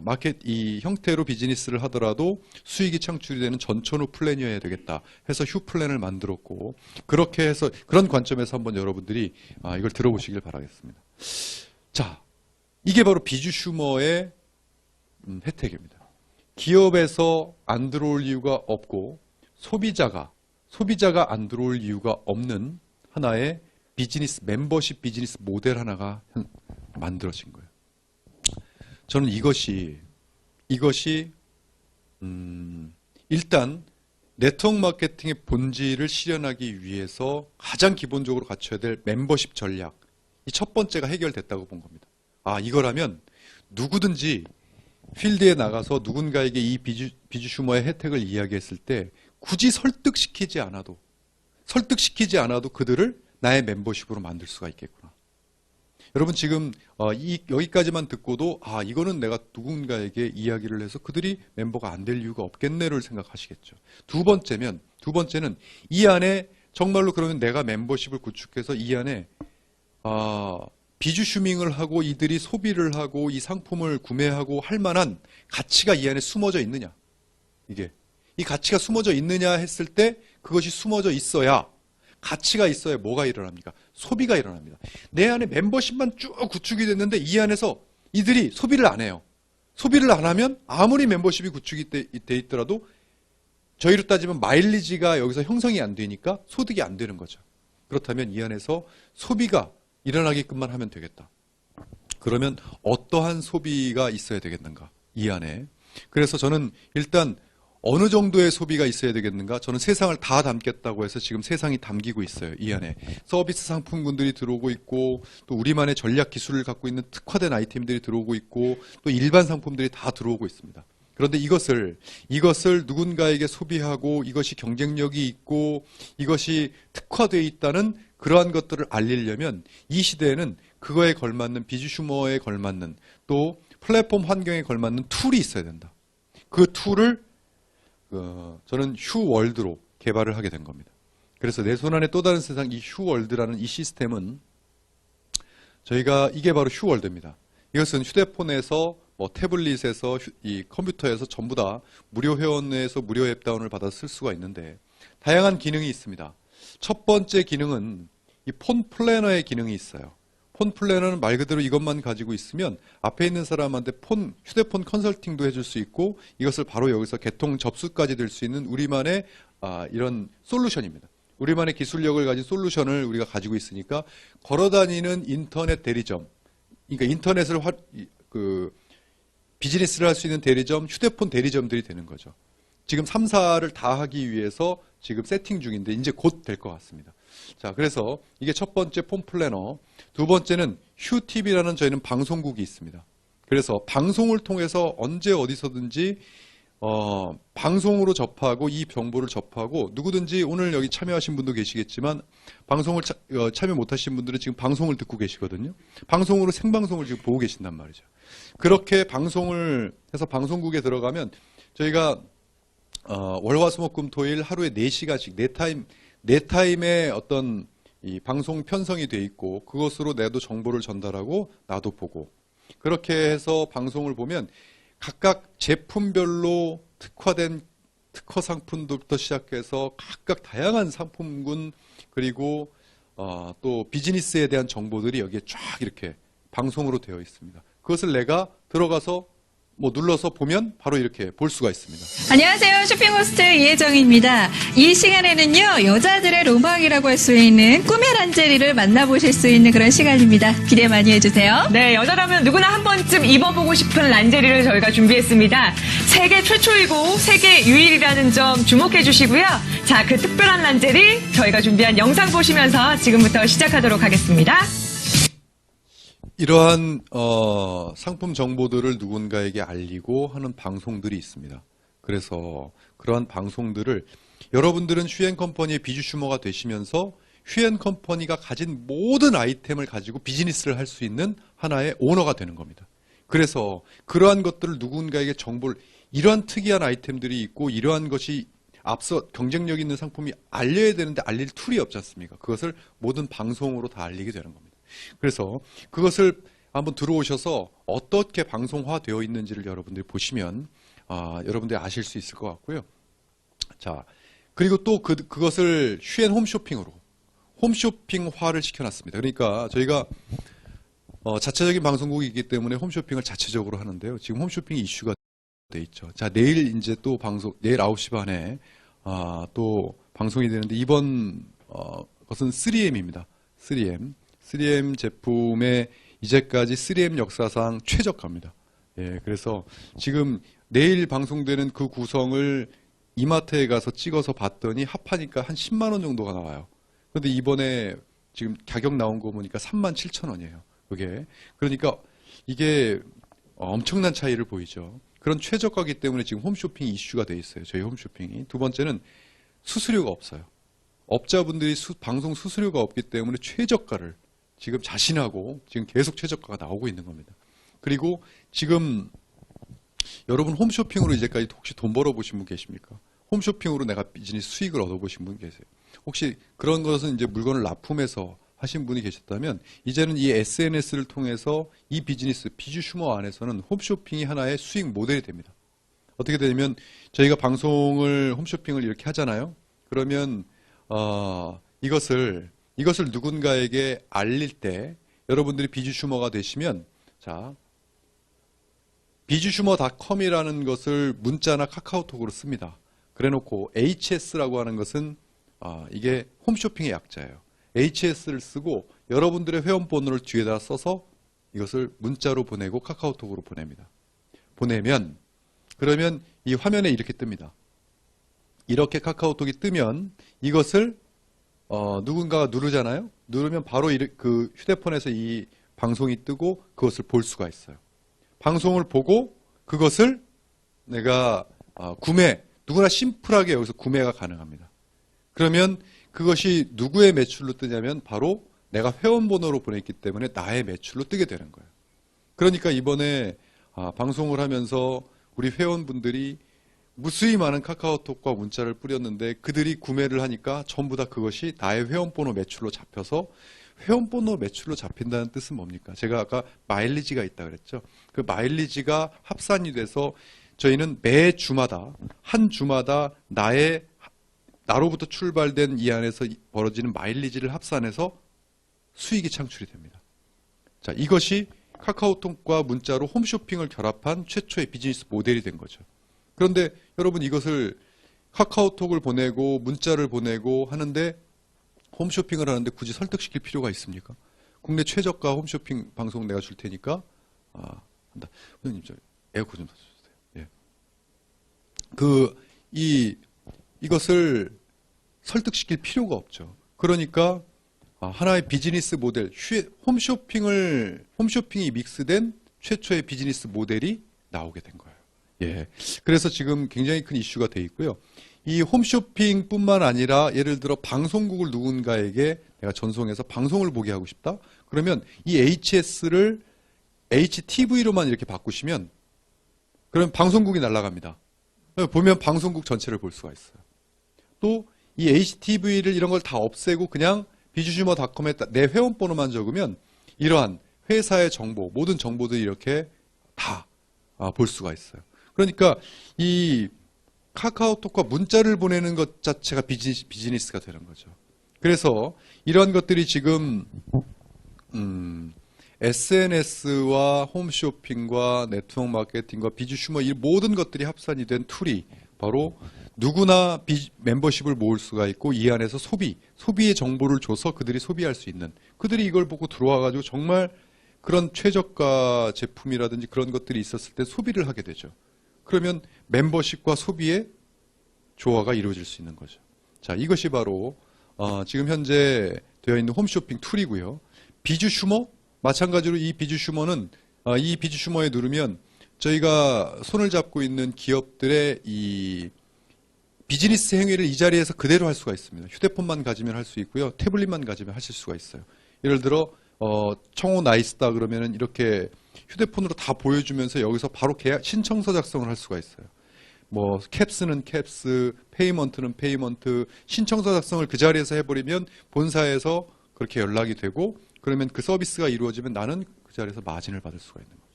마켓 이 형태로 비즈니스를 하더라도 수익이 창출이 되는 전천후 플랜이어야 되겠다 해서 휴 플랜을 만들었고 그렇게 해서 그런 관점에서 한번 여러분들이 이걸 들어보시길 바라겠습니다. 자, 이게 바로 비주슈머의 혜택입니다. 기업에서 안 들어올 이유가 없고 소비자가 안 들어올 이유가 없는 하나의 비즈니스 멤버십 비즈니스 모델 하나가 만들어진 거예요. 저는 이것이 일단 네트워크 마케팅의 본질을 실현하기 위해서 가장 기본적으로 갖춰야 될 멤버십 전략 이 첫 번째가 해결됐다고 본 겁니다. 이거라면 누구든지 필드에 나가서 누군가에게 이 비주슈머의 혜택을 이야기했을 때 굳이 설득시키지 않아도 그들을 나의 멤버십으로 만들 수가 있겠구나. 여러분 지금 여기까지만 듣고도 이거는 내가 누군가에게 이야기를 해서 그들이 멤버가 안 될 이유가 없겠네를 생각하시겠죠. 두 번째는 이 안에 정말로 그러면 내가 멤버십을 구축해서 이 안에 비주슈밍을 하고 이들이 소비를 하고 이 상품을 구매하고 할 만한 가치가 이 안에 숨어져 있느냐. 이 가치가 숨어져 있느냐 했을 때 그것이 숨어져 있어야 가치가 있어야 뭐가 일어납니까? 소비가 일어납니다. 내 안에 멤버십만 쭉 구축이 됐는데 이 안에서 이들이 소비를 안 해요. 소비를 안 하면 아무리 멤버십이 구축이 돼 있더라도 저희로 따지면 마일리지가 여기서 형성이 안 되니까 소득이 안 되는 거죠. 그렇다면 이 안에서 소비가 일어나게끔만 하면 되겠다. 그러면 어떠한 소비가 있어야 되겠는가? 이 안에. 그래서 저는 일단 어느 정도의 소비가 있어야 되겠는가? 저는 세상을 다 담겠다고 해서 지금 세상이 담기고 있어요. 이 안에. 서비스 상품군들이 들어오고 있고, 또 우리만의 전략 기술을 갖고 있는 특화된 아이템들이 들어오고 있고, 또 일반 상품들이 다 들어오고 있습니다. 그런데 이것을 누군가에게 소비하고, 이것이 경쟁력이 있고, 이것이 특화되어 있다는 그러한 것들을 알리려면 이 시대에는 그거에 걸맞는 비즈슈머에 걸맞는 또 플랫폼 환경에 걸맞는 툴이 있어야 된다. 그 툴을 저는 휴월드로 개발을 하게 된 겁니다. 그래서 내 손안에 또 다른 세상 이 휴월드라는 이 시스템은 저희가 이게 바로 휴월드입니다. 이것은 휴대폰에서 뭐 태블릿에서 이 컴퓨터에서 전부 다 무료 회원에서 무료 앱 다운을 받아 쓸 수가 있는데 다양한 기능이 있습니다. 첫 번째 기능은 이 폰 플래너의 기능이 있어요. 폰 플래너는 말 그대로 이것만 가지고 있으면 앞에 있는 사람한테 휴대폰 컨설팅도 해줄 수 있고 이것을 바로 여기서 개통 접수까지 될 수 있는 우리만의 이런 솔루션입니다. 우리만의 기술력을 가진 솔루션을 우리가 가지고 있으니까 걸어다니는 인터넷 대리점, 그러니까 인터넷을 비즈니스를 할 수 있는 대리점, 휴대폰 대리점들이 되는 거죠. 지금 3사를 다 하기 위해서 지금 세팅 중인데 이제 곧 될 것 같습니다. 자, 그래서 이게 첫 번째 폰 플래너. 두 번째는 휴TV라는 저희는 방송국이 있습니다. 그래서 방송을 통해서 언제 어디서든지 방송으로 접하고 이 정보를 접하고 누구든지 오늘 여기 참여하신 분도 계시겠지만 방송을 참여 못하신 분들은 지금 방송을 듣고 계시거든요. 방송으로 생방송을 지금 보고 계신단 말이죠. 그렇게 방송을 해서 방송국에 들어가면 저희가 월화수목금토일 하루에 4시간씩 네 타임의 어떤 이 방송 편성이 돼 있고 그것으로 내도 정보를 전달하고 나도 보고 그렇게 해서 방송을 보면 각각 제품별로 특화된 특허 상품부터 시작해서 각각 다양한 상품군 그리고 또 비즈니스에 대한 정보들이 여기에 쫙 이렇게 방송으로 되어 있습니다. 그것을 내가 들어가서 눌러서 보면 바로 이렇게 볼 수가 있습니다. 안녕하세요. 쇼핑 호스트 이혜정입니다. 이 시간에는요, 여자들의 로망이라고 할 수 있는 꿈의 란제리를 만나보실 수 있는 그런 시간입니다. 기대 많이 해주세요. 네, 여자라면 누구나 한 번쯤 입어보고 싶은 란제리를 저희가 준비했습니다. 세계 최초이고 세계 유일이라는 점 주목해 주시고요. 자, 그 특별한 란제리 저희가 준비한 영상 보시면서 지금부터 시작하도록 하겠습니다. 이러한 상품 정보들을 누군가에게 알리고 하는 방송들이 있습니다. 그래서 그러한 방송들을 여러분들은 휴앤컴퍼니의 비즈슈머가 되시면서 휴앤컴퍼니가 가진 모든 아이템을 가지고 비즈니스를 할 수 있는 하나의 오너가 되는 겁니다. 그래서 그러한 것들을 누군가에게 정보를 이러한 특이한 아이템들이 있고 이러한 것이 앞서 경쟁력 있는 상품이 알려야 되는데 알릴 툴이 없지 않습니까? 그것을 모든 방송으로 다 알리게 되는 겁니다. 그래서 그것을 한번 들어오셔서 어떻게 방송화되어 있는지를 여러분들이 보시면 여러분들이 아실 수 있을 것 같고요. 자, 그리고 또 그것을 휴앤 홈쇼핑으로 홈쇼핑화를 시켜놨습니다. 그러니까 저희가 자체적인 방송국이기 때문에 홈쇼핑을 자체적으로 하는데요. 지금 홈쇼핑이 이슈가 돼 있죠. 자, 내일 이제 또 내일 9시 반에 또 방송이 되는데 이번 것은 3M입니다. 3M 제품의 이제까지 3M 역사상 최저가입니다. 예, 그래서 지금 내일 방송되는 그 구성을 이마트에 가서 찍어서 봤더니 합하니까 한 10만 원 정도가 나와요. 그런데 이번에 지금 가격 나온 거 보니까 37,000원이에요. 그게. 그러니까 이게 엄청난 차이를 보이죠. 그런 최저가기 때문에 지금 홈쇼핑이 이슈가 돼 있어요. 저희 홈쇼핑이. 두 번째는 수수료가 없어요. 업자분들이 방송 수수료가 없기 때문에 최저가를 지금 자신하고 지금 계속 최저가가 나오고 있는 겁니다. 그리고 지금 여러분 홈쇼핑으로 이제까지 혹시 돈 벌어보신 분 계십니까? 홈쇼핑으로 내가 비즈니스 수익을 얻어보신 분 계세요? 혹시 그런 것은 이제 물건을 납품해서 하신 분이 계셨다면 이제는 이 SNS를 통해서 이 비즈슈머 안에서는 홈쇼핑이 하나의 수익 모델이 됩니다. 어떻게 되냐면 저희가 홈쇼핑을 이렇게 하잖아요. 그러면 이것을 누군가에게 알릴 때 여러분들이 비즈슈머가 되시면 자 비즈슈머닷컴이라는 것을 문자나 카카오톡으로 씁니다. 그래놓고 HS라고 하는 것은 이게 홈쇼핑의 약자예요. HS를 쓰고 여러분들의 회원번호를 뒤에다 써서 이것을 문자로 보내고 카카오톡으로 보냅니다. 보내면 그러면 이 화면에 이렇게 뜹니다. 이렇게 카카오톡이 뜨면 이것을 누군가가 누르잖아요. 누르면 바로 그 휴대폰에서 이 방송이 뜨고 그것을 볼 수가 있어요. 방송을 보고 그것을 내가 누구나 심플하게 여기서 구매가 가능합니다. 그러면 그것이 누구의 매출로 뜨냐면 바로 내가 회원번호로 보냈기 때문에 나의 매출로 뜨게 되는 거예요. 그러니까 이번에 방송을 하면서 우리 회원분들이 무수히 많은 카카오톡과 문자를 뿌렸는데 그들이 구매를 하니까 전부 다 그것이 나의 회원번호 매출로 잡혀서 회원번호 매출로 잡힌다는 뜻은 뭡니까? 제가 아까 마일리지가 있다 그랬죠. 그 마일리지가 합산이 돼서 저희는 매 주마다 한 주마다 나로부터 출발된 이 안에서 벌어지는 마일리지를 합산해서 수익이 창출이 됩니다. 자, 이것이 카카오톡과 문자로 홈쇼핑을 결합한 최초의 비즈니스 모델이 된 거죠. 그런데 여러분 이것을 카카오톡을 보내고 문자를 보내고 하는데 홈쇼핑을 하는데 굳이 설득시킬 필요가 있습니까? 국내 최저가 홈쇼핑 방송 내가 줄 테니까 한다. 선생님 저 에어컨 좀 사주세요. 예. 이것을 설득시킬 필요가 없죠. 그러니까 하나의 비즈니스 모델, 홈쇼핑이 믹스된 최초의 비즈니스 모델이 나오게 된 거예요. 예. 그래서 지금 굉장히 큰 이슈가 돼 있고요. 이 홈쇼핑뿐만 아니라 예를 들어 방송국을 누군가에게 내가 전송해서 방송을 보게 하고 싶다. 그러면 이 HS를 HTV로만 이렇게 바꾸시면 그럼 방송국이 날아갑니다. 보면 방송국 전체를 볼 수가 있어요. 또 이 HTV를 이런 걸 다 없애고 그냥 비주슈머닷컴에 내 회원번호만 적으면 이러한 회사의 정보, 모든 정보들이 이렇게 다 볼 수가 있어요. 그러니까 이 카카오톡과 문자를 보내는 것 자체가 비즈니스가 되는 거죠. 그래서 이러한 것들이 지금 SNS와 홈쇼핑과 네트워크 마케팅과 비즈슈머 이 모든 것들이 합산이 된 툴이 바로 누구나 멤버십을 모을 수가 있고 이 안에서 소비의 정보를 줘서 그들이 소비할 수 있는 그들이 이걸 보고 들어와가지고 정말 그런 최저가 제품이라든지 그런 것들이 있었을 때 소비를 하게 되죠. 그러면 멤버십과 소비의 조화가 이루어질 수 있는 거죠. 자, 이것이 바로 지금 현재 되어 있는 홈쇼핑 툴이고요. 비주슈머 마찬가지로 이 비주슈머는 이 비주슈머에 누르면 저희가 손을 잡고 있는 기업들의 이 비즈니스 행위를 이 자리에서 그대로 할 수가 있습니다. 휴대폰만 가지면 할 수 있고요. 태블릿만 가지면 하실 수가 있어요. 예를 들어 청호 나이스다 그러면은 이렇게 휴대폰으로 다 보여주면서 여기서 바로 신청서 작성을 할 수가 있어요. 뭐 캡스는 캡스, 페이먼트는 페이먼트, 신청서 작성을 그 자리에서 해버리면 본사에서 그렇게 연락이 되고 그러면 그 서비스가 이루어지면 나는 그 자리에서 마진을 받을 수가 있는 거죠.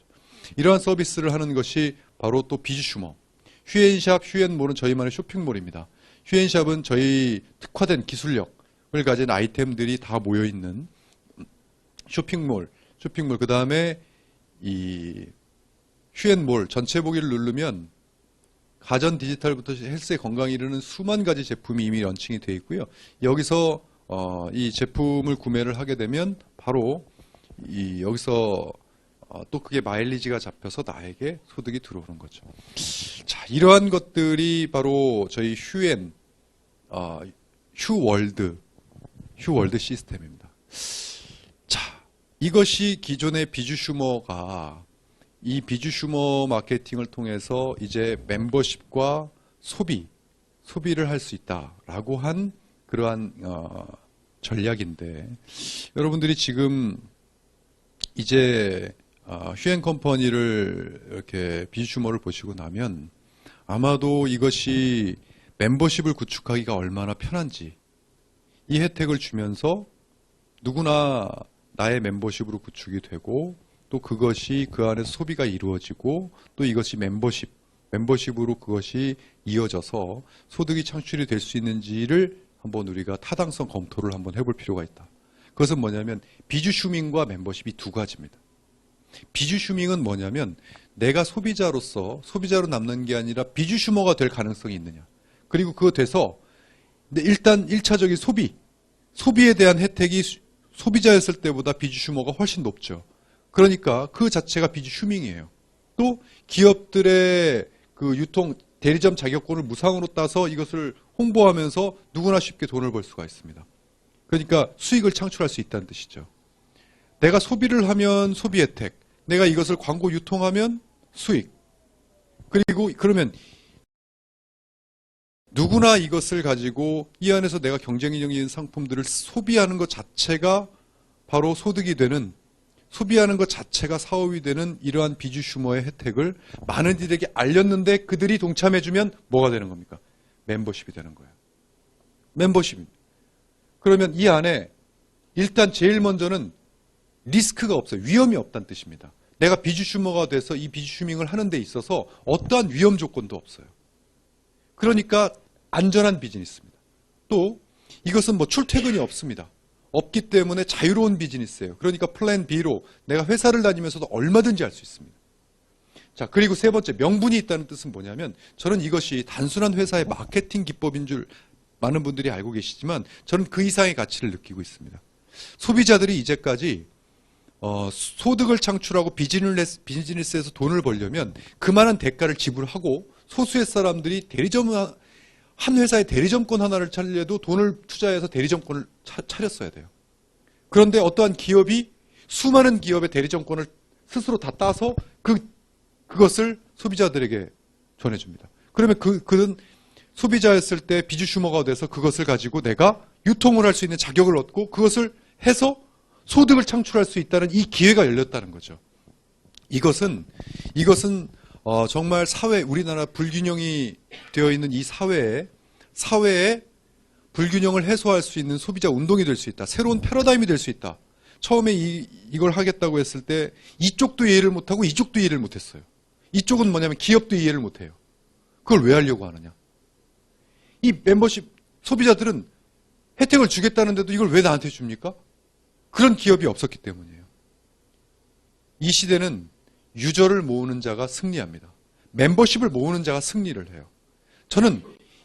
이러한 서비스를 하는 것이 바로 또 비즈슈머. 휴엔샵, 휴엔몰은 저희만의 쇼핑몰입니다. 휴엔샵은 저희 특화된 기술력을 가진 아이템들이 다 모여있는 쇼핑몰, 그 다음에 이 휴엔몰 전체 보기를 누르면 가전 디지털부터 헬스에 건강에 이르는 수만 가지 제품이 이미 런칭이 되어 있고요. 여기서 이 제품을 구매를 하게 되면 바로 여기서 또 그게 마일리지가 잡혀서 나에게 소득이 들어오는 거죠. 자, 이러한 것들이 바로 저희 휴월드 시스템입니다. 자, 이것이 기존의 비주슈머가 이 비주슈머 마케팅을 통해서 이제 멤버십과 소비를 할 수 있다라고 한 그러한 전략인데 여러분들이 지금 이제 휴엔컴퍼니를 이렇게 비주슈머를 보시고 나면 아마도 이것이 멤버십을 구축하기가 얼마나 편한지 이 혜택을 주면서 누구나 나의 멤버십으로 구축이 되고 또 그것이 그 안에서 소비가 이루어지고 또 이것이 멤버십으로 그것이 이어져서 소득이 창출이 될 수 있는지를 한번 우리가 타당성 검토를 한번 해볼 필요가 있다. 그것은 뭐냐면 비주슈밍과 멤버십이 두 가지입니다. 비주슈밍은 뭐냐면 내가 소비자로 남는 게 아니라 비주슈머가 될 가능성이 있느냐. 그리고 그거 돼서 일단 1차적인 소비에 대한 혜택이 소비자였을 때보다 비주슈머가 훨씬 높죠. 그러니까 그 자체가 비즈 슈밍이에요. 또 기업들의 그 유통 대리점 자격권을 무상으로 따서 이것을 홍보하면서 누구나 쉽게 돈을 벌 수가 있습니다. 그러니까 수익을 창출할 수 있다는 뜻이죠. 내가 소비를 하면 소비 혜택, 내가 이것을 광고 유통하면 수익. 그리고 그러면 누구나 이것을 가지고 이 안에서 내가 경쟁력 있는 상품들을 소비하는 것 자체가 바로 소득이 되는, 소비하는 것 자체가 사업이 되는 이러한 비주슈머의 혜택을 많은 이들에게 알렸는데 그들이 동참해주면 뭐가 되는 겁니까? 멤버십이 되는 거예요. 멤버십입니다. 그러면 이 안에 일단 제일 먼저는 리스크가 없어요. 위험이 없다는 뜻입니다. 내가 비주슈머가 돼서 이 비주슈밍을 하는 데 있어서 어떠한 위험 조건도 없어요. 그러니까 안전한 비즈니스입니다. 또 이것은 뭐 출퇴근이 없습니다. 없기 때문에 자유로운 비즈니스예요. 그러니까 플랜 B로 내가 회사를 다니면서도 얼마든지 할 수 있습니다. 자, 그리고 세 번째, 명분이 있다는 뜻은 뭐냐면 저는 이것이 단순한 회사의 마케팅 기법인 줄 많은 분들이 알고 계시지만 저는 그 이상의 가치를 느끼고 있습니다. 소비자들이 이제까지 소득을 창출하고 비즈니스에서 돈을 벌려면 그만한 대가를 지불하고 소수의 사람들이 한 회사의 대리점권 하나를 차리려도 돈을 투자해서 대리점권을 차렸어야 돼요. 그런데 어떠한 기업이 수많은 기업의 대리점권을 스스로 다 따서 그것을 소비자들에게 전해줍니다. 그러면 그는 소비자였을 때 비주슈머가 돼서 그것을 가지고 내가 유통을 할 수 있는 자격을 얻고 그것을 해서 소득을 창출할 수 있다는 이 기회가 열렸다는 거죠. 이것은 정말 우리나라 불균형이 되어 있는 이 사회에 불균형을 해소할 수 있는 소비자 운동이 될 수 있다. 새로운 패러다임이 될 수 있다. 처음에 이걸 하겠다고 했을 때 이쪽도 이해를 못하고 이쪽도 이해를 못했어요. 이쪽은 뭐냐면 기업도 이해를 못해요. 그걸 왜 하려고 하느냐. 이 멤버십 소비자들은 혜택을 주겠다는데도 이걸 왜 나한테 줍니까? 그런 기업이 없었기 때문이에요. 이 시대는 유저를 모으는 자가 승리합니다. 멤버십을 모으는 자가 승리를 해요. 저는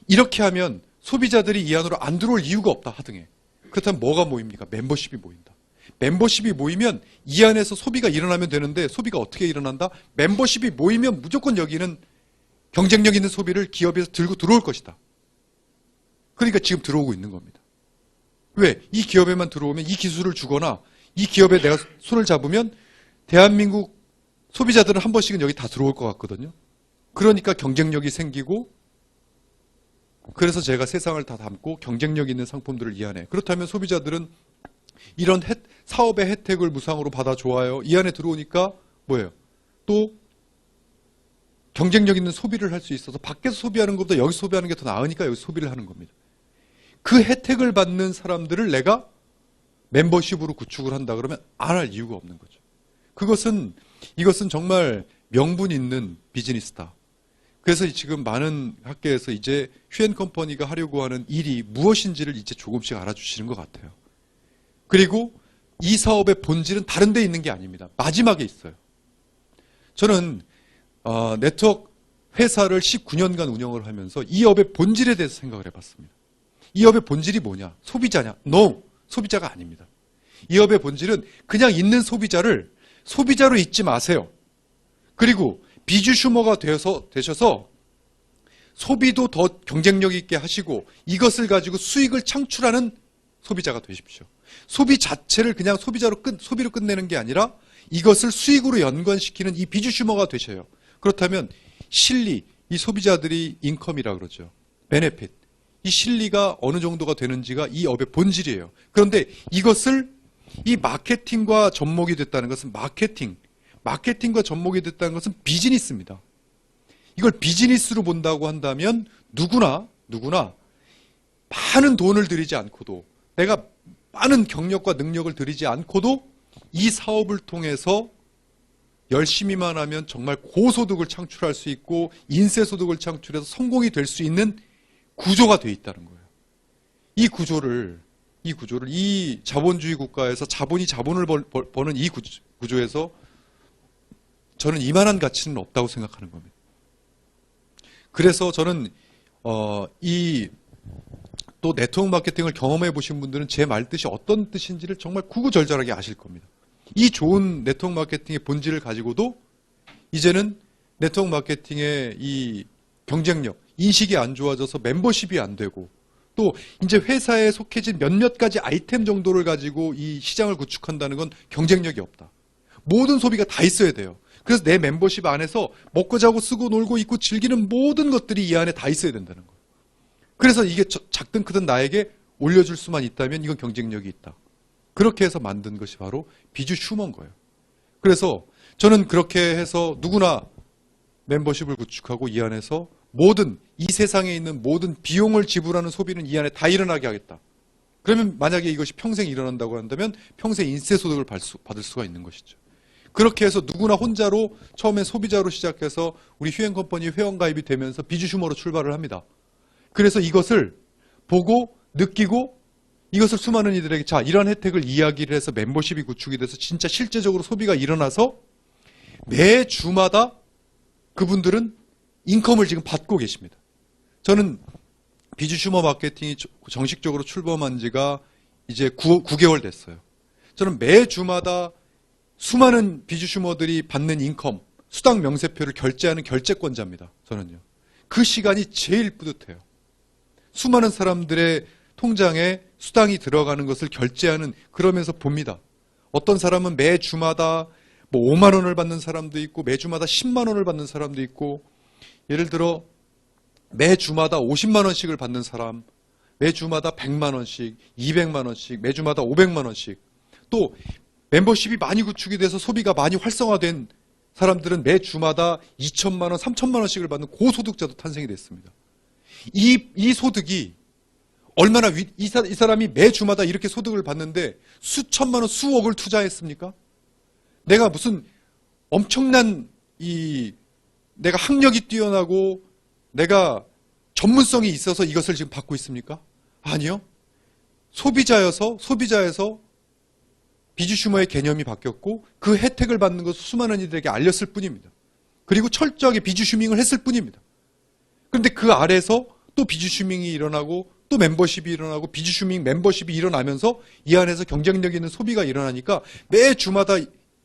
이렇게 하면 소비자들이 이 안으로 안 들어올 이유가 없다 하등해. 그렇다면 뭐가 모입니까? 멤버십이 모인다. 멤버십이 모이면 이 안에서 소비가 일어나면 되는데 소비가 어떻게 일어난다? 멤버십이 모이면 무조건 여기는 경쟁력 있는 소비를 기업에서 들고 들어올 것이다. 그러니까 지금 들어오고 있는 겁니다. 왜? 이 기업에만 들어오면 이 기술을 주거나 이 기업에 내가 손을 잡으면 대한민국 소비자들은 한 번씩은 여기 다 들어올 것 같거든요. 그러니까 경쟁력이 생기고 그래서 제가 세상을 다 담고 경쟁력 있는 상품들을 이 안에. 그렇다면 소비자들은 이런 사업의 혜택을 무상으로 받아 좋아요. 이 안에 들어오니까 뭐예요? 또 경쟁력 있는 소비를 할 수 있어서 밖에서 소비하는 것보다 여기서 소비하는 게 더 나으니까 여기서 소비를 하는 겁니다. 그 혜택을 받는 사람들을 내가 멤버십으로 구축을 한다 그러면 안 할 이유가 없는 거죠. 이것은 정말 명분 있는 비즈니스다. 그래서 지금 많은 학계에서 이제 휴앤컴퍼니가 하려고 하는 일이 무엇인지를 이제 조금씩 알아주시는 것 같아요. 그리고 이 사업의 본질은 다른 데 있는 게 아닙니다. 마지막에 있어요. 저는 네트워크 회사를 19년간 운영을 하면서 이 업의 본질에 대해서 생각을 해봤습니다. 이 업의 본질이 뭐냐? 소비자냐? No! 소비자가 아닙니다. 이 업의 본질은 그냥 있는 소비자를 소비자로 잊지 마세요. 그리고 비주슈머가 되셔서 소비도 더 경쟁력 있게 하시고 이것을 가지고 수익을 창출하는 소비자가 되십시오. 소비 자체를 그냥 소비로 끝내는 게 아니라 이것을 수익으로 연관시키는 이 비주슈머가 되셔요. 그렇다면 실리, 이 소비자들이 인컴이라 그러죠. 베네핏. 이 실리가 어느 정도가 되는지가 이 업의 본질이에요. 그런데 이것을 이 마케팅과 접목이 됐다는 것은 마케팅과 접목이 됐다는 것은 비즈니스입니다. 이걸 비즈니스로 본다고 한다면 누구나 많은 돈을 들이지 않고도 내가 많은 경력과 능력을 들이지 않고도 이 사업을 통해서 열심히만 하면 정말 고소득을 창출할 수 있고 인세소득을 창출해서 성공이 될 수 있는 구조가 되어 있다는 거예요. 이 구조를 이 자본주의 국가에서 자본이 자본을 버는 이 구조에서 저는 이만한 가치는 없다고 생각하는 겁니다. 그래서 저는 또 네트워크 마케팅을 경험해 보신 분들은 제 말 뜻이 어떤 뜻인지를 정말 구구절절하게 아실 겁니다. 이 좋은 네트워크 마케팅의 본질을 가지고도 이제는 네트워크 마케팅의 이 경쟁력, 인식이 안 좋아져서 멤버십이 안 되고 또 이제 회사에 속해진 몇몇 가지 아이템 정도를 가지고 이 시장을 구축한다는 건 경쟁력이 없다. 모든 소비가 다 있어야 돼요. 그래서 내 멤버십 안에서 먹고 자고 쓰고 놀고 있고 즐기는 모든 것들이 이 안에 다 있어야 된다는 거예요. 그래서 이게 작든 크든 나에게 올려줄 수만 있다면 이건 경쟁력이 있다. 그렇게 해서 만든 것이 바로 비주 슈머인 거예요. 그래서 저는 그렇게 해서 누구나 멤버십을 구축하고 이 안에서 모든 이 세상에 있는 모든 비용을 지불하는 소비는 이 안에 다 일어나게 하겠다. 그러면 만약에 이것이 평생 일어난다고 한다면 평생 인세소득을 받을 수가 있는 것이죠. 그렇게 해서 누구나 혼자로 처음에 소비자로 시작해서 우리 휴행컴퍼니 회원가입이 되면서 비주슈머로 출발을 합니다. 그래서 이것을 보고 느끼고 이것을 수많은 이들에게 자 이러한 혜택을 이야기를 해서 멤버십이 구축이 돼서 진짜 실제적으로 소비가 일어나서 매 주마다 그분들은 인컴을 지금 받고 계십니다. 저는 비주슈머 마케팅이 정식적으로 출범한 지가 이제 9개월 됐어요. 저는 매 주마다 수많은 비주슈머들이 받는 인컴, 수당 명세표를 결제하는 결제권자입니다. 저는요. 그 시간이 제일 뿌듯해요. 수많은 사람들의 통장에 수당이 들어가는 것을 결제하는 그러면서 봅니다. 어떤 사람은 매 주마다 뭐 5만 원을 받는 사람도 있고 매 주마다 10만 원을 받는 사람도 있고 예를 들어 매 주마다 50만 원씩을 받는 사람, 매 주마다 100만 원씩, 200만 원씩, 매 주마다 500만 원씩 또 멤버십이 많이 구축이 돼서 소비가 많이 활성화된 사람들은 매 주마다 2천만 원, 3천만 원씩을 받는 고소득자도 탄생이 됐습니다. 이 소득이 얼마나 이 사람이 매 주마다 이렇게 소득을 받는데 수천만 원, 수억을 투자했습니까? 내가 무슨 엄청난 내가 학력이 뛰어나고 내가 전문성이 있어서 이것을 지금 받고 있습니까? 아니요. 소비자에서 비주슈머의 개념이 바뀌었고 그 혜택을 받는 것을 수많은 이들에게 알렸을 뿐입니다. 그리고 철저하게 비주슈밍을 했을 뿐입니다. 그런데 그 아래에서 또 비주슈밍이 일어나고 또 멤버십이 일어나고 비주슈밍 멤버십이 일어나면서 이 안에서 경쟁력 있는 소비가 일어나니까 매 주마다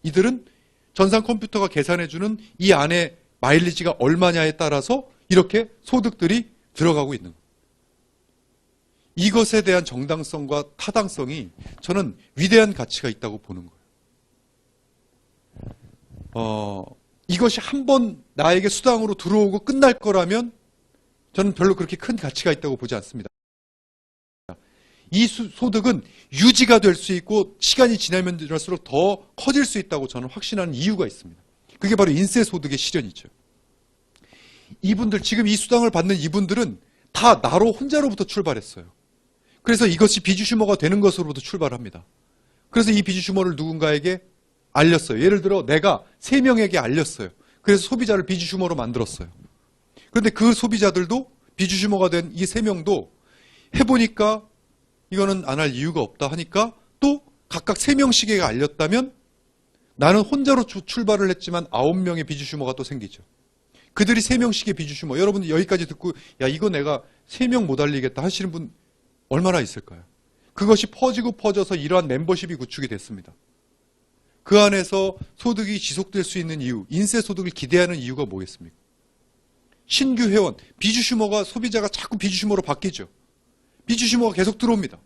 이들은 전산 컴퓨터가 계산해주는 이 안에 마일리지가 얼마냐에 따라서 이렇게 소득들이 들어가고 있는 거예요. 이것에 대한 정당성과 타당성이 저는 위대한 가치가 있다고 보는 거예요. 이것이 한번 나에게 수당으로 들어오고 끝날 거라면 저는 별로 그렇게 큰 가치가 있다고 보지 않습니다. 이 소득은 유지가 될 수 있고 시간이 지나면 지날수록 더 커질 수 있다고 저는 확신하는 이유가 있습니다. 그게 바로 인세소득의 실현이죠. 이분들 지금 이 수당을 받는 이분들은 다 나로 혼자로부터 출발했어요. 그래서 이것이 비주슈머가 되는 것으로부터 출발합니다. 그래서 이 비주슈머를 누군가에게 알렸어요. 예를 들어 내가 3명에게 알렸어요. 그래서 소비자를 비주슈머로 만들었어요. 그런데 그 소비자들도 비주슈머가 된 이 3명도 해보니까 이거는 안 할 이유가 없다 하니까 또 각각 3명씩에게 알렸다면 나는 혼자로 출발을 했지만 9명의 비주슈머가 또 생기죠. 그들이 3명씩의 비주슈머. 여러분들 여기까지 듣고 야 이거 내가 3명 못 알리겠다 하시는 분 얼마나 있을까요? 그것이 퍼지고 퍼져서 이러한 멤버십이 구축이 됐습니다. 그 안에서 소득이 지속될 수 있는 이유, 인세소득을 기대하는 이유가 뭐겠습니까? 신규 회원, 비주슈머가 소비자가 자꾸 비주슈머로 바뀌죠. 비주슈머가 계속 들어옵니다.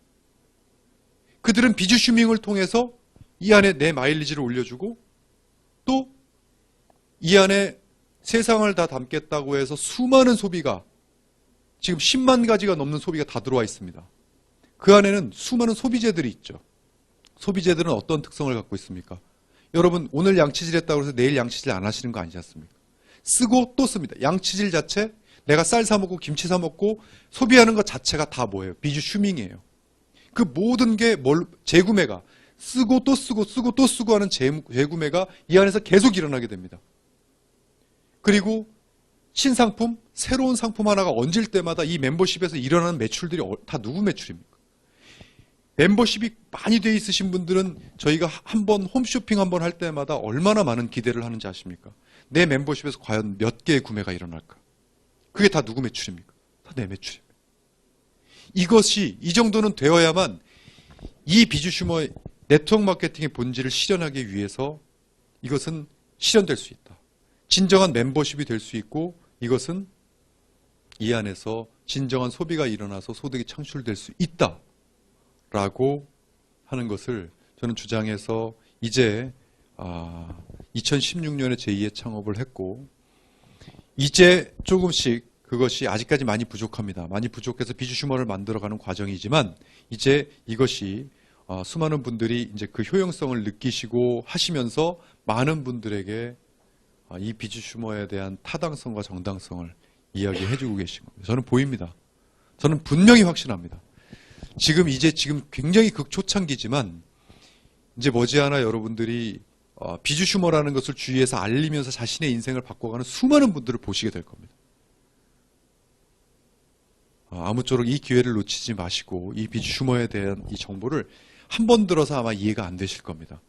그들은 비주슈밍을 통해서 이 안에 내 마일리지를 올려주고 또 이 안에 세상을 다 담겠다고 해서 수많은 소비가 지금 10만 가지가 넘는 소비가 다 들어와 있습니다. 그 안에는 수많은 소비재들이 있죠. 소비재들은 어떤 특성을 갖고 있습니까? 여러분 오늘 양치질 했다고 해서 내일 양치질 안 하시는 거 아니지 않습니까? 쓰고 또 씁니다. 양치질 자체 내가 쌀 사 먹고 김치 사 먹고 소비하는 것 자체가 다 뭐예요? 비주슈밍이에요. 그 모든 게 재구매가 쓰고 또 쓰고 쓰고 또 쓰고 하는 재구매가 이 안에서 계속 일어나게 됩니다. 그리고 신상품, 새로운 상품 하나가 얹을 때마다 이 멤버십에서 일어나는 매출들이 다 누구 매출입니까? 멤버십이 많이 돼 있으신 분들은 저희가 한번 홈쇼핑 한번 할 때마다 얼마나 많은 기대를 하는지 아십니까? 내 멤버십에서 과연 몇 개의 구매가 일어날까? 그게 다 누구 매출입니까? 다 내 매출입니다. 이것이 이 정도는 되어야만 이 비주슈머 네트워크 마케팅의 본질을 실현하기 위해서 이것은 실현될 수 있다. 진정한 멤버십이 될 수 있고 이것은 이 안에서 진정한 소비가 일어나서 소득이 창출될 수 있다라고 하는 것을 저는 주장해서 이제 2016년에 제2의 창업을 했고 이제 조금씩 그것이 아직까지 많이 부족합니다. 많이 부족해서 비주슈머를 만들어가는 과정이지만 이제 이것이 수많은 분들이 이제 그 효용성을 느끼시고 하시면서 많은 분들에게 이 비주슈머에 대한 타당성과 정당성을 이야기해주고 계신 겁니다. 저는 보입니다. 저는 분명히 확신합니다. 지금 굉장히 극초창기지만 이제 머지않아 여러분들이 비주슈머라는 것을 주위에서 알리면서 자신의 인생을 바꿔가는 수많은 분들을 보시게 될 겁니다. 아무쪼록 이 기회를 놓치지 마시고 이 비주슈머에 대한 이 정보를 한 번 들어서 아마 이해가 안 되실 겁니다.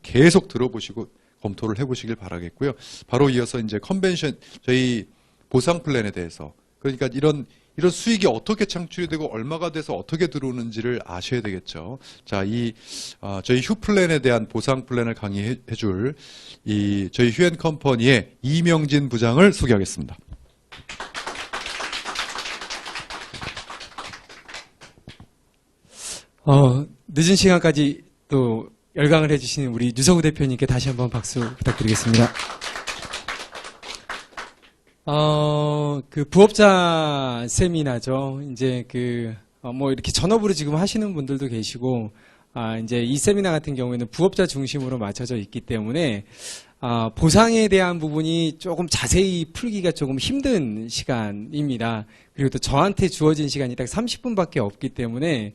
계속 들어보시고 검토를 해보시길 바라겠고요. 바로 이어서 이제 컨벤션 저희 보상 플랜에 대해서 그러니까 이런 수익이 어떻게 창출이 되고 얼마가 돼서 어떻게 들어오는지를 아셔야 되겠죠. 자, 저희 휴 플랜에 대한 보상 플랜을 강의해줄 저희 휴앤컴퍼니의 이명진 부장을 소개하겠습니다. 늦은 시간까지 또 열강을 해주시는 우리 유서구 대표님께 다시 한번 박수 부탁드리겠습니다. 그 부업자 세미나죠. 이제 뭐 이렇게 전업으로 지금 하시는 분들도 계시고, 이제 이 세미나 같은 경우에는 부업자 중심으로 맞춰져 있기 때문에, 보상에 대한 부분이 조금 자세히 풀기가 조금 힘든 시간입니다. 그리고 또 저한테 주어진 시간이 딱 30분밖에 없기 때문에,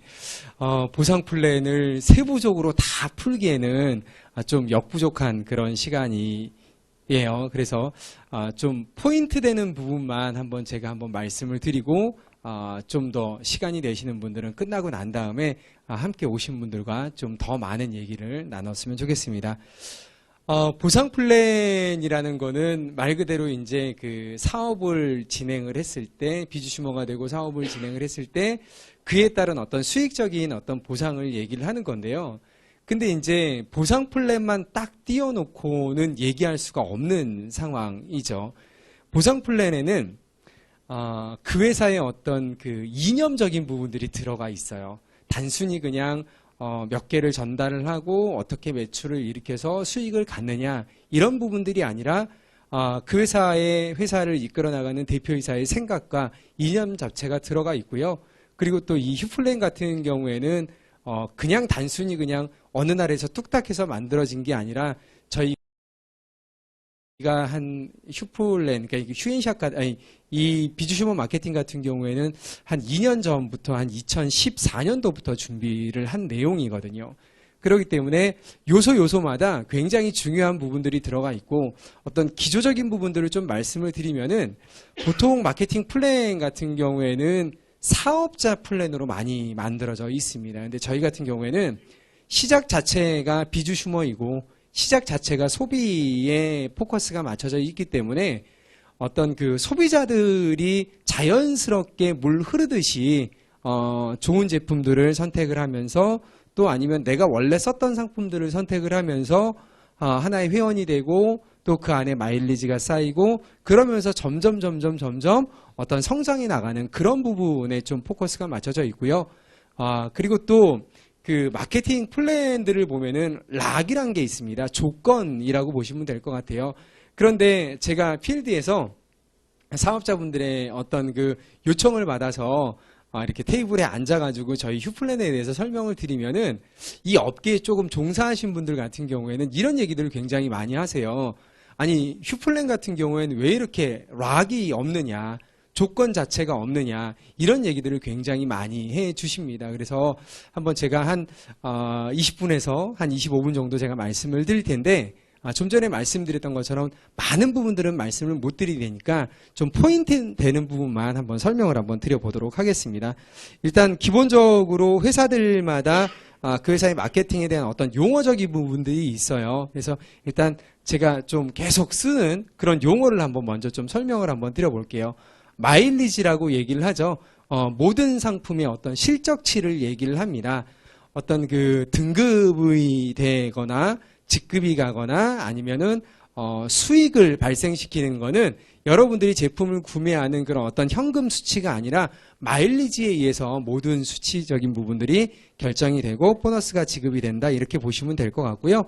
보상 플랜을 세부적으로 다 풀기에는 좀 역부족한 그런 시간이에요. 그래서 좀 포인트 되는 부분만 제가 한번 말씀을 드리고, 좀 더 시간이 되시는 분들은 끝나고 난 다음에 함께 오신 분들과 좀 더 많은 얘기를 나눴으면 좋겠습니다. 보상 플랜이라는 거는 말 그대로 이제 그 사업을 진행을 했을 때, 비주슈머가 되고 사업을 진행을 했을 때 그에 따른 어떤 수익적인 어떤 보상을 얘기를 하는 건데요. 근데 이제 보상 플랜만 딱 띄워놓고는 얘기할 수가 없는 상황이죠. 보상 플랜에는 그 회사의 어떤 그 이념적인 부분들이 들어가 있어요. 단순히 그냥 몇 개를 전달을 하고 어떻게 매출을 일으켜서 수익을 갖느냐 이런 부분들이 아니라 그 회사를 이끌어 나가는 대표이사의 생각과 이념 자체가 들어가 있고요. 그리고 또 이 휴플랜 같은 경우에는 그냥 단순히 그냥 어느 날에서 뚝딱 해서 만들어진 게 아니라 저희가 한 휴플랜, 그러니까 휴인샷, 이 비주슈머 마케팅 같은 경우에는 한 2년 전부터 한 2014년도부터 준비를 한 내용이거든요. 그렇기 때문에 요소마다 굉장히 중요한 부분들이 들어가 있고 어떤 기초적인 부분들을 좀 말씀을 드리면은 보통 마케팅 플랜 같은 경우에는 사업자 플랜으로 많이 만들어져 있습니다. 근데 저희 같은 경우에는 시작 자체가 비주슈머이고 시작 자체가 소비에 포커스가 맞춰져 있기 때문에 어떤 그 소비자들이 자연스럽게 물 흐르듯이 좋은 제품들을 선택을 하면서 또 아니면 내가 원래 썼던 상품들을 선택을 하면서 하나의 회원이 되고 또 그 안에 마일리지가 쌓이고 그러면서 점점 어떤 성장이 나가는 그런 부분에 좀 포커스가 맞춰져 있고요. 그리고 또 그 마케팅 플랜들을 보면은 락이란 게 있습니다. 조건이라고 보시면 될 것 같아요. 그런데 제가 필드에서 사업자분들의 어떤 그 요청을 받아서 이렇게 테이블에 앉아가지고 저희 휴플랜에 대해서 설명을 드리면은 이 업계에 조금 종사하신 분들 같은 경우에는 이런 얘기들을 굉장히 많이 하세요. 아니 휴플랜 같은 경우에는 왜 이렇게 락이 없느냐, 조건 자체가 없느냐 이런 얘기들을 굉장히 많이 해 주십니다. 그래서 한번 제가 한 20분에서 한 25분 정도 제가 말씀을 드릴 텐데 좀 전에 말씀드렸던 것처럼 많은 부분들은 말씀을 못 드리니까 좀 포인트 되는 부분만 한번 설명을 한번 드려보도록 하겠습니다. 일단 기본적으로 회사들마다 그 회사의 마케팅에 대한 어떤 용어적인 부분들이 있어요. 그래서 일단 제가 좀 계속 쓰는 그런 용어를 한번 먼저 좀 설명을 한번 드려볼게요. 마일리지라고 얘기를 하죠. 모든 상품의 어떤 실적치를 얘기를 합니다. 어떤 그 등급이 되거나 직급이 가거나 아니면은 수익을 발생시키는 거는 여러분들이 제품을 구매하는 그런 어떤 현금 수치가 아니라 마일리지에 의해서 모든 수치적인 부분들이 결정이 되고 보너스가 지급이 된다 이렇게 보시면 될 것 같고요.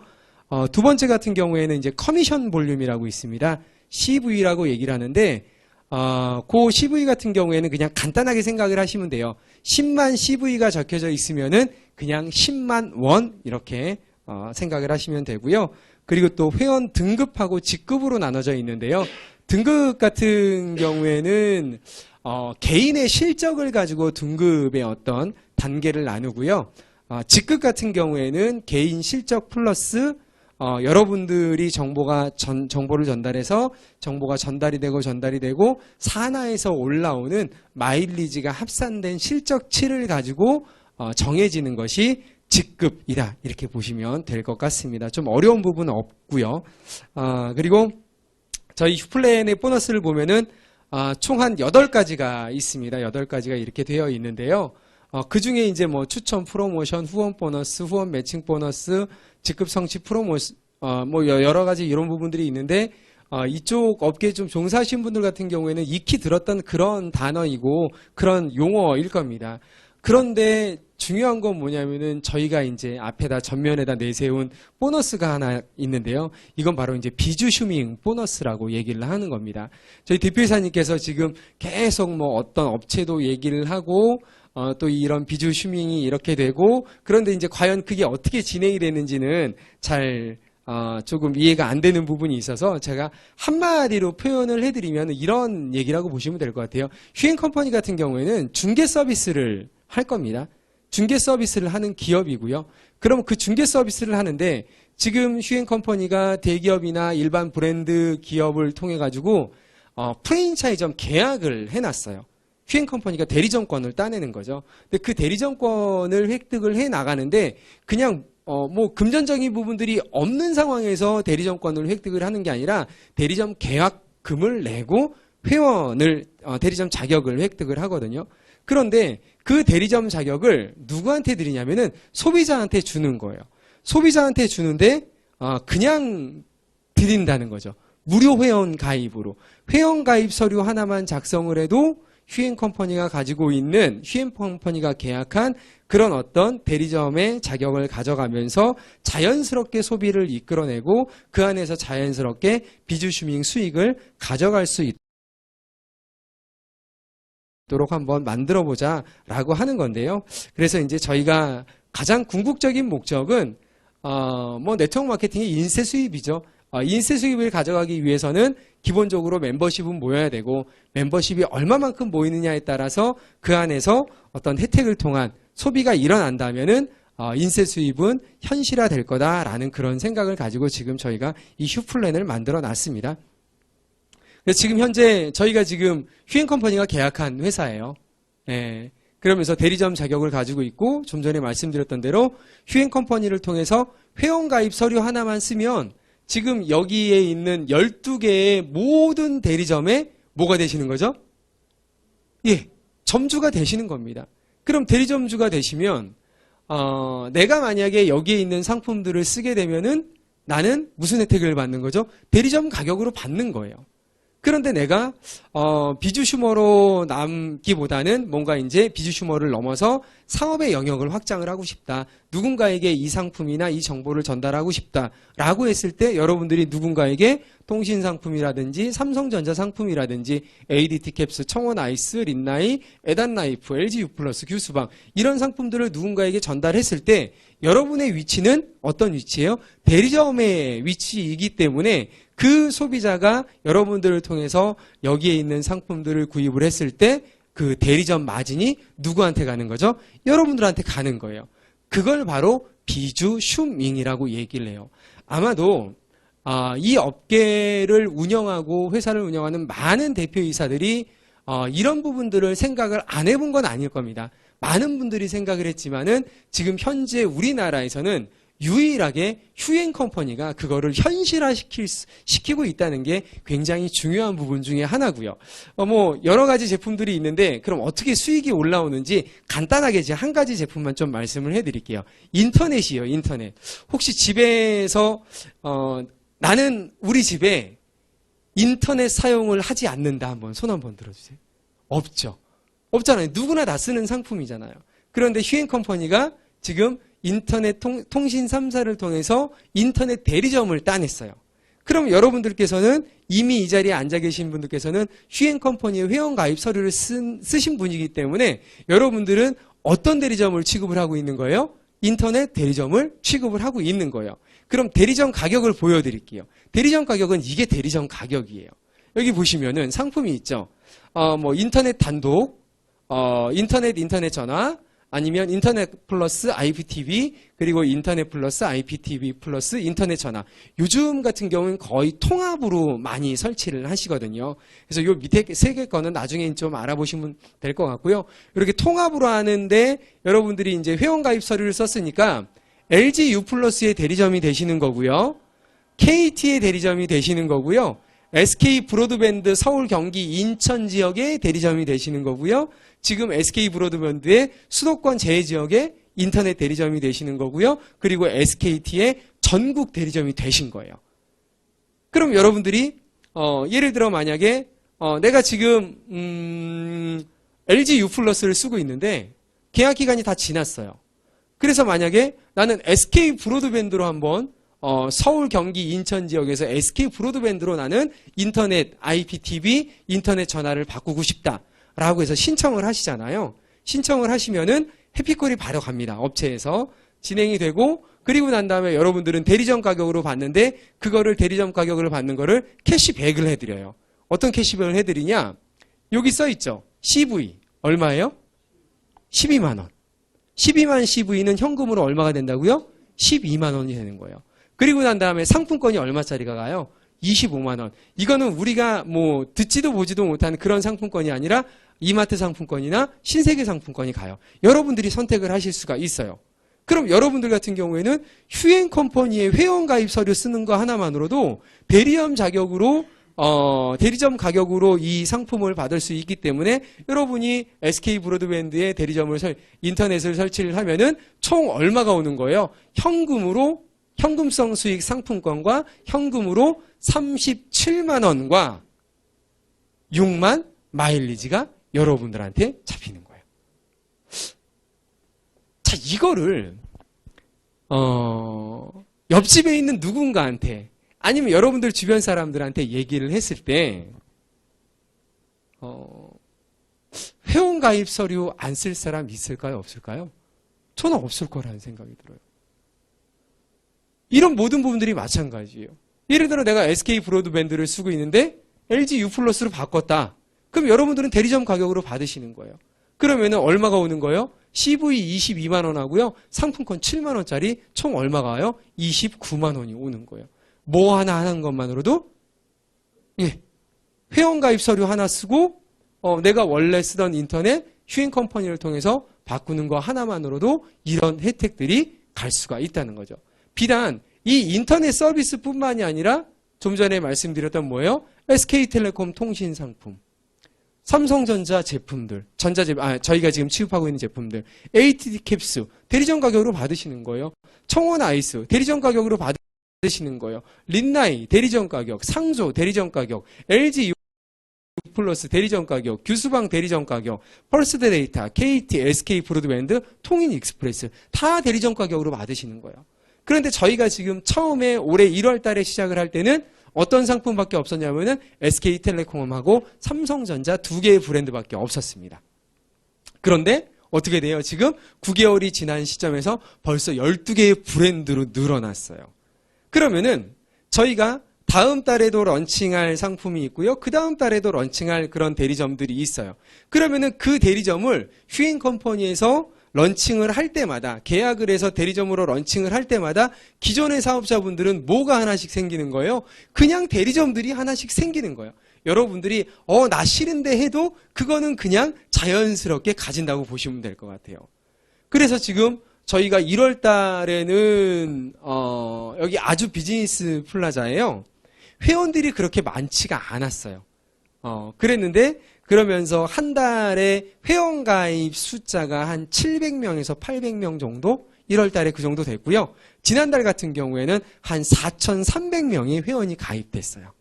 두 번째 같은 경우에는 이제 커미션 볼륨이라고 있습니다. CV라고 얘기를 하는데 그 CV 같은 경우에는 그냥 간단하게 생각을 하시면 돼요. 10만 CV가 적혀져 있으면은 그냥 10만 원 이렇게 생각을 하시면 되고요. 그리고 또 회원 등급하고 직급으로 나눠져 있는데요. 등급 같은 경우에는 개인의 실적을 가지고 등급의 어떤 단계를 나누고요. 직급 같은 경우에는 개인 실적 플러스 여러분들이 정보를 전달해서 정보가 전달이 되고 산하에서 올라오는 마일리지가 합산된 실적치를 가지고 정해지는 것이 직급이다 이렇게 보시면 될 것 같습니다. 좀 어려운 부분은 없고요. 그리고 저희 휴플랜의 보너스를 보면은 총 한 8가지가 있습니다. 8가지가 이렇게 되어 있는데요. 그 중에 이제 뭐 추천 프로모션, 후원 보너스, 후원 매칭 보너스, 직급 성취 프로모션, 뭐 여러 가지 이런 부분들이 있는데, 이쪽 업계에 좀 종사하신 분들 같은 경우에는 익히 들었던 그런 단어이고 그런 용어일 겁니다. 그런데 중요한 건 뭐냐면은 저희가 이제 앞에다 전면에다 내세운 보너스가 하나 있는데요. 이건 바로 이제 비주슈밍 보너스라고 얘기를 하는 겁니다. 저희 대표이사님께서 지금 계속 뭐 어떤 업체도 얘기를 하고 또 이런 비주슈밍이 이렇게 되고 그런데 이제 과연 그게 어떻게 진행이 되는지는 잘 조금 이해가 안 되는 부분이 있어서 제가 한마디로 표현을 해드리면 이런 얘기라고 보시면 될 것 같아요. 휴행컴퍼니 같은 경우에는 중개 서비스를 할 겁니다. 중개 서비스를 하는 기업이고요. 그럼 그 중개 서비스를 하는데 지금 휴행컴퍼니가 대기업이나 일반 브랜드 기업을 통해 가지고 프랜차이점 계약을 해놨어요. 휴행컴퍼니가 대리점권을 따내는 거죠. 근데 그 대리점권을 획득을 해 나가는데 그냥 뭐 금전적인 부분들이 없는 상황에서 대리점권을 획득을 하는 게 아니라 대리점 계약금을 내고 회원을 대리점 자격을 획득을 하거든요. 그런데 그 대리점 자격을 누구한테 드리냐면은 소비자한테 주는 거예요. 소비자한테 주는데 그냥 드린다는 거죠. 무료 회원 가입으로. 회원 가입 서류 하나만 작성을 해도 휴행컴퍼니가 가지고 있는 휴행컴퍼니가 계약한 그런 어떤 대리점의 자격을 가져가면서 자연스럽게 소비를 이끌어내고 그 안에서 자연스럽게 비주슈밍 수익을 가져갈 수 있도록 한번 만들어보자 라고 하는 건데요. 그래서 이제 저희가 가장 궁극적인 목적은 뭐 네트워크 마케팅의 인쇄 수입이죠. 인쇄 수입을 가져가기 위해서는 기본적으로 멤버십은 모여야 되고 멤버십이 얼마만큼 모이느냐에 따라서 그 안에서 어떤 혜택을 통한 소비가 일어난다면은 인쇄 수입은 현실화될 거다라는 그런 생각을 가지고 지금 저희가 이 휴플랜을 만들어 놨습니다. 그래서 지금 현재 저희가 지금 휴행컴퍼니가 계약한 회사예요. 예. 그러면서 대리점 자격을 가지고 있고 좀 전에 말씀드렸던 대로 휴행컴퍼니를 통해서 회원가입 서류 하나만 쓰면 지금 여기에 있는 12개의 모든 대리점에 뭐가 되시는 거죠? 예, 점주가 되시는 겁니다. 그럼 대리점주가 되시면 내가 만약에 여기에 있는 상품들을 쓰게 되면은 나는 무슨 혜택을 받는 거죠? 대리점 가격으로 받는 거예요. 그런데 내가 비주슈머로 남기보다는 뭔가 이제 비주슈머를 넘어서 사업의 영역을 확장을 하고 싶다. 누군가에게 이 상품이나 이 정보를 전달하고 싶다라고 했을 때 여러분들이 누군가에게 통신 상품이라든지 삼성전자 상품이라든지 ADT 캡스, 청원 아이스, 린나이, 에단나이프, LG U 플러스, 규수방 이런 상품들을 누군가에게 전달했을 때 여러분의 위치는 어떤 위치예요? 대리점의 위치이기 때문에 그 소비자가 여러분들을 통해서 여기에 있는 상품들을 구입을 했을 때 그 대리점 마진이 누구한테 가는 거죠? 여러분들한테 가는 거예요. 그걸 바로 비주슈밍이라고 얘기를 해요. 아마도 이 업계를 운영하고 회사를 운영하는 많은 대표이사들이 이런 부분들을 생각을 안 해본 건 아닐 겁니다. 많은 분들이 생각을 했지만은 지금 현재 우리나라에서는 유일하게 휴엔 컴퍼니가 그거를 시키고 있다는 게 굉장히 중요한 부분 중에 하나고요. 뭐 여러 가지 제품들이 있는데 그럼 어떻게 수익이 올라오는지 간단하게 이제 한 가지 제품만 좀 말씀을 해드릴게요. 인터넷이요, 인터넷. 혹시 집에서 나는 우리 집에 인터넷 사용을 하지 않는다. 한번 손 한번 들어주세요. 없죠. 없잖아요. 누구나 다 쓰는 상품이잖아요. 그런데 휴엔 컴퍼니가 지금 인터넷 통신 3사를 통해서 인터넷 대리점을 따냈어요. 그럼 여러분들께서는 이미 이 자리에 앉아 계신 분들께서는 휴엔 컴퍼니의 회원가입 서류를 쓰신 분이기 때문에 여러분들은 어떤 대리점을 취급을 하고 있는 거예요? 인터넷 대리점을 취급을 하고 있는 거예요. 그럼 대리점 가격을 보여드릴게요. 대리점 가격은 이게 대리점 가격이에요. 여기 보시면은 상품이 있죠. 뭐 인터넷 단독, 인터넷 전화, 아니면 인터넷 플러스 IPTV, 그리고 인터넷 플러스 IPTV 플러스 인터넷 전화. 요즘 같은 경우는 거의 통합으로 많이 설치를 하시거든요. 그래서 요 밑에 세 개 거는 나중에 좀 알아보시면 될 것 같고요. 이렇게 통합으로 하는데 여러분들이 이제 회원가입 서류를 썼으니까 LG U 플러스의 대리점이 되시는 거고요. KT의 대리점이 되시는 거고요. SK 브로드밴드 서울, 경기, 인천 지역의 대리점이 되시는 거고요. 지금 SK 브로드밴드의 수도권 제지역의 인터넷 대리점이 되시는 거고요. 그리고 SKT의 전국 대리점이 되신 거예요. 그럼 여러분들이 예를 들어 만약에 내가 지금 LG U 플러스를 쓰고 있는데 계약 기간이 다 지났어요. 그래서 만약에 나는 SK 브로드밴드로 한번 서울, 경기, 인천 지역에서 SK 브로드밴드로 나는 인터넷 IPTV, 인터넷 전화를 바꾸고 싶다라고 해서 신청을 하시잖아요. 신청을 하시면은 해피콜이 바로 갑니다. 업체에서 진행이 되고, 그리고 난 다음에 여러분들은 대리점 가격으로 받는데 그거를 대리점 가격으로 받는 거를 캐시백을 해드려요. 어떤 캐시백을 해드리냐? 여기 써 있죠. CV 얼마예요? 12만 원. 12만 CV는 현금으로 얼마가 된다고요? 12만 원이 되는 거예요. 그리고 난 다음에 상품권이 얼마짜리가 가요? 25만 원. 이거는 우리가 뭐 듣지도 보지도 못하는 그런 상품권이 아니라 이마트 상품권이나 신세계 상품권이 가요. 여러분들이 선택을 하실 수가 있어요. 그럼 여러분들 같은 경우에는 휴엔 컴퍼니의 회원가입 서류 쓰는 거 하나만으로도 대리점 가격으로 이 상품을 받을 수 있기 때문에 여러분이 SK 브로드밴드의 대리점을 인터넷을 설치를 하면은 총 얼마가 오는 거예요? 현금성 수익 상품권과 현금으로 37만 원과 6만 마일리지가 여러분들한테 잡히는 거예요. 자, 이거를 옆집에 있는 누군가한테 아니면 여러분들 주변 사람들한테 얘기를 했을 때 회원가입 서류 안 쓸 사람 있을까요? 없을까요? 저는 없을 거라는 생각이 들어요. 이런 모든 부분들이 마찬가지예요. 예를 들어 내가 SK 브로드밴드를 쓰고 있는데 LG U 플러스로 바꿨다. 그럼 여러분들은 대리점 가격으로 받으시는 거예요. 그러면은 얼마가 오는 거예요? CV 22만 원 하고요. 상품권 7만 원짜리 총 얼마가 와요? 29만 원이 오는 거예요. 뭐 하나 하는 것만으로도 회원가입 서류 하나 쓰고 내가 원래 쓰던 인터넷 휴엔 컴퍼니를 통해서 바꾸는 거 하나만으로도 이런 혜택들이 갈 수가 있다는 거죠. 비단 이 인터넷 서비스뿐만이 아니라 좀 전에 말씀드렸던 뭐예요? SK텔레콤 통신 상품, 삼성전자 제품들, 저희가 지금 취급하고 있는 제품들, ATD 캡스 대리점 가격으로 받으시는 거예요. 청원 아이스 대리점 가격으로 받으시는 거예요. 린나이 대리점 가격, 상조 대리점 가격, LG U 플러스 대리점 가격, 규수방 대리점 가격, 펄스드 데이터, KT, SK 브로드밴드, 통인 익스프레스 다 대리점 가격으로 받으시는 거예요. 그런데 저희가 지금 처음에 올해 1월 달에 시작을 할 때는 어떤 상품밖에 없었냐면은 SK텔레콤하고 삼성전자 두 개의 브랜드밖에 없었습니다. 그런데 어떻게 돼요? 지금 9개월이 지난 시점에서 벌써 12개의 브랜드로 늘어났어요. 그러면은 저희가 다음 달에도 런칭할 상품이 있고요. 그 다음 달에도 런칭할 그런 대리점들이 있어요. 그러면은 그 대리점을 휴엔 컴퍼니에서 런칭을 할 때마다, 계약을 해서 대리점으로 런칭을 할 때마다 기존의 사업자분들은 뭐가 하나씩 생기는 거예요? 그냥 대리점들이 하나씩 생기는 거예요. 여러분들이 나 싫은데 해도 그거는 그냥 자연스럽게 가진다고 보시면 될 것 같아요. 그래서 지금 저희가 1월 달에는 여기 아주 비즈니스 플라자예요. 회원들이 그렇게 많지가 않았어요. 그랬는데 그러면서 한 달에 회원 가입 숫자가 한 700명에서 800명 정도 1월 달에 그 정도 됐고요. 지난달 같은 경우에는 한 4,300명이 회원이 가입됐어요.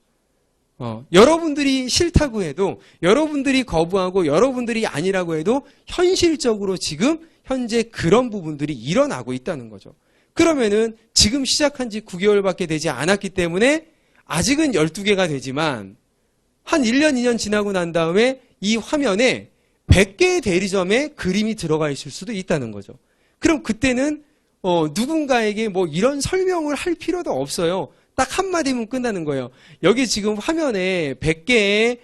여러분들이 싫다고 해도, 여러분들이 거부하고 여러분들이 아니라고 해도 현실적으로 지금 현재 그런 부분들이 일어나고 있다는 거죠. 그러면은 지금 시작한 지 9개월밖에 되지 않았기 때문에 아직은 12개가 되지만 한 1년, 2년 지나고 난 다음에 이 화면에 100개의 대리점에 그림이 들어가 있을 수도 있다는 거죠. 그럼 그때는 누군가에게 뭐 이런 설명을 할 필요도 없어요. 딱 한마디면 끝나는 거예요. 여기 지금 화면에 100개의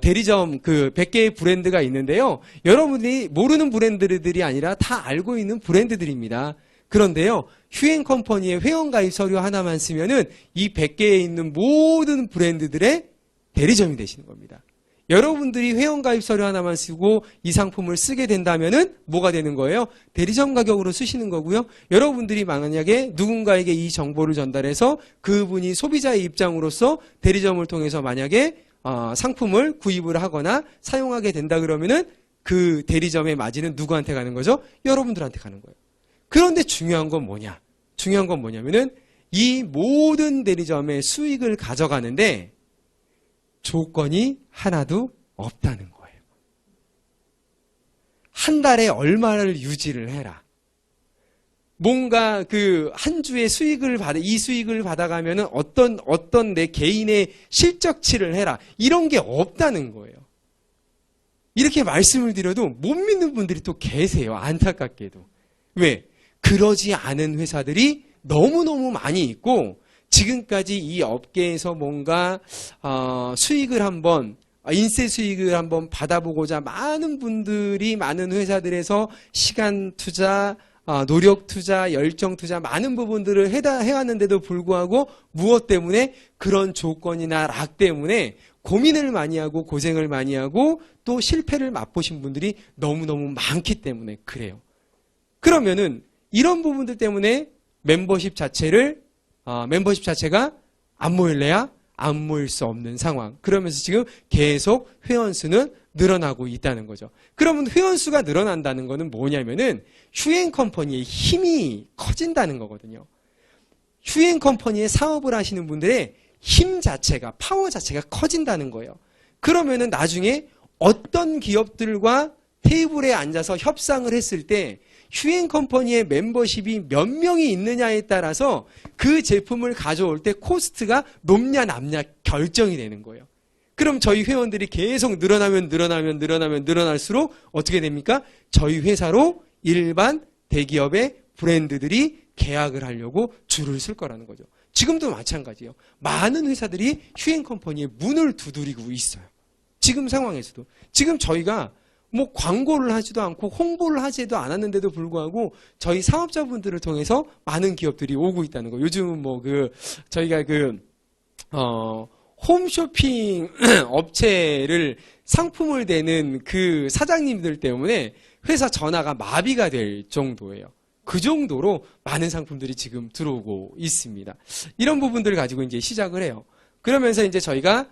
대리점, 100개의 브랜드가 있는데요. 여러분들이 모르는 브랜드들이 아니라 다 알고 있는 브랜드들입니다. 그런데요, 휴앤컴퍼니의 회원가입 서류 하나만 쓰면은 이 100개에 있는 모든 브랜드들의 대리점이 되시는 겁니다. 여러분들이 회원가입 서류 하나만 쓰고 이 상품을 쓰게 된다면은 뭐가 되는 거예요? 대리점 가격으로 쓰시는 거고요. 여러분들이 만약에 누군가에게 이 정보를 전달해서 그분이 소비자의 입장으로서 대리점을 통해서 만약에 상품을 구입을 하거나 사용하게 된다 그러면은 그 대리점의 마진은 누구한테 가는 거죠? 여러분들한테 가는 거예요. 그런데 중요한 건 뭐냐? 중요한 건 뭐냐면은 이 모든 대리점의 수익을 가져가는데 조건이 하나도 없다는 거예요. 한 달에 얼마를 유지를 해라. 뭔가 한 주의 이 수익을 받아가면은 어떤 내 개인의 실적치를 해라. 이런 게 없다는 거예요. 이렇게 말씀을 드려도 못 믿는 분들이 또 계세요. 안타깝게도. 왜? 그러지 않은 회사들이 너무너무 많이 있고, 지금까지 이 업계에서 뭔가 수익을 한번 인세 수익을 한번 받아보고자 많은 분들이 많은 회사들에서 시간 투자, 노력 투자, 열정 투자 많은 부분들을 해왔는데도 불구하고 무엇 때문에 그런 조건이나 락 때문에 고민을 많이 하고 고생을 많이 하고 또 실패를 맛보신 분들이 너무너무 많기 때문에 그래요. 그러면은 이런 부분들 때문에 멤버십 자체가 안 모일래야 안 모일 수 없는 상황. 그러면서 지금 계속 회원수는 늘어나고 있다는 거죠. 그러면 회원수가 늘어난다는 거는 뭐냐면은 휴앤컴퍼니의 힘이 커진다는 거거든요. 휴앤컴퍼니의 사업을 하시는 분들의 힘 자체가, 파워 자체가 커진다는 거예요. 그러면은 나중에 어떤 기업들과 테이블에 앉아서 협상을 했을 때 휴앤컴퍼니의 멤버십이 몇 명이 있느냐에 따라서 그 제품을 가져올 때 코스트가 높냐 낮냐 결정이 되는 거예요. 그럼 저희 회원들이 계속 늘어날수록 어떻게 됩니까? 저희 회사로 일반 대기업의 브랜드들이 계약을 하려고 줄을 쓸 거라는 거죠. 지금도 마찬가지예요. 많은 회사들이 휴앤컴퍼니의 문을 두드리고 있어요. 지금 상황에서도. 지금 저희가 뭐 광고를 하지도 않고 홍보를 하지도 않았는데도 불구하고 저희 사업자분들을 통해서 많은 기업들이 오고 있다는 거. 요즘은 저희가 홈쇼핑 업체를 상품을 대는 그 사장님들 때문에 회사 전화가 마비가 될 정도예요. 그 정도로 많은 상품들이 지금 들어오고 있습니다. 이런 부분들을 가지고 이제 시작을 해요. 그러면서 이제 저희가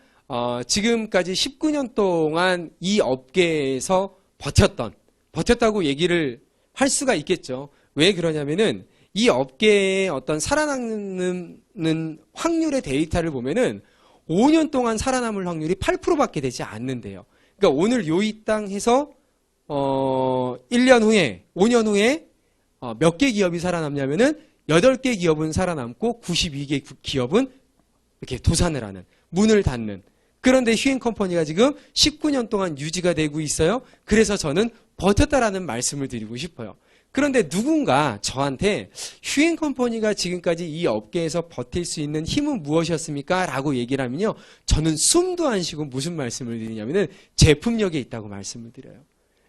지금까지 19년 동안 이 업계에서 버텼다고 얘기를 할 수가 있겠죠. 왜 그러냐면은 이 업계의 어떤 살아남는 확률의 데이터를 보면은 5년 동안 살아남을 확률이 8%밖에 되지 않는데요. 그러니까 오늘 요이 땅 해서 1년 후에, 5년 후에 몇 개 기업이 살아남냐면은 8개 기업은 살아남고 92개 기업은 이렇게 도산을 하는, 문을 닫는. 그런데 휴앤컴퍼니가 지금 19년 동안 유지가 되고 있어요. 그래서 저는 버텼다라는 말씀을 드리고 싶어요. 그런데 누군가 저한테 휴앤컴퍼니가 지금까지 이 업계에서 버틸 수 있는 힘은 무엇이었습니까? 라고 얘기를 하면요. 저는 숨도 안 쉬고 무슨 말씀을 드리냐면은 제품력에 있다고 말씀을 드려요.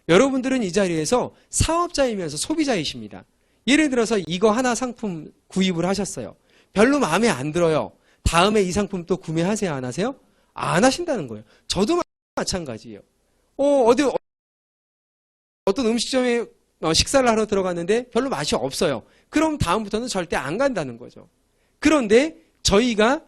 여러분들은 이 자리에서 사업자이면서 소비자이십니다. 예를 들어서 이거 하나 상품 구입을 하셨어요. 별로 마음에 안 들어요. 다음에 이 상품 또 구매하세요? 안 하세요? 안 하신다는 거예요. 저도 마찬가지예요. 어떤 음식점에 식사를 하러 들어갔는데 별로 맛이 없어요. 그럼 다음부터는 절대 안 간다는 거죠. 그런데 저희가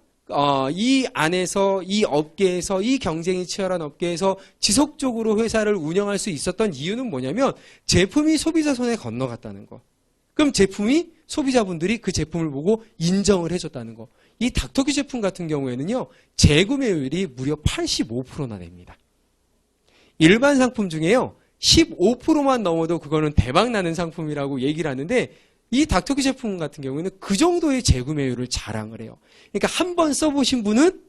이 안에서, 이 업계에서, 이 경쟁이 치열한 업계에서 지속적으로 회사를 운영할 수 있었던 이유는 뭐냐면 제품이 소비자 손에 건너갔다는 거. 그럼 제품이 소비자분들이 그 제품을 보고 인정을 해줬다는 거. 이 닥터큐 제품 같은 경우에는요, 재구매율이 무려 85%나 됩니다. 일반 상품 중에요, 15%만 넘어도 그거는 대박나는 상품이라고 얘기를 하는데, 이 닥터큐 제품 같은 경우에는 그 정도의 재구매율을 자랑을 해요. 그러니까 한 번 써보신 분은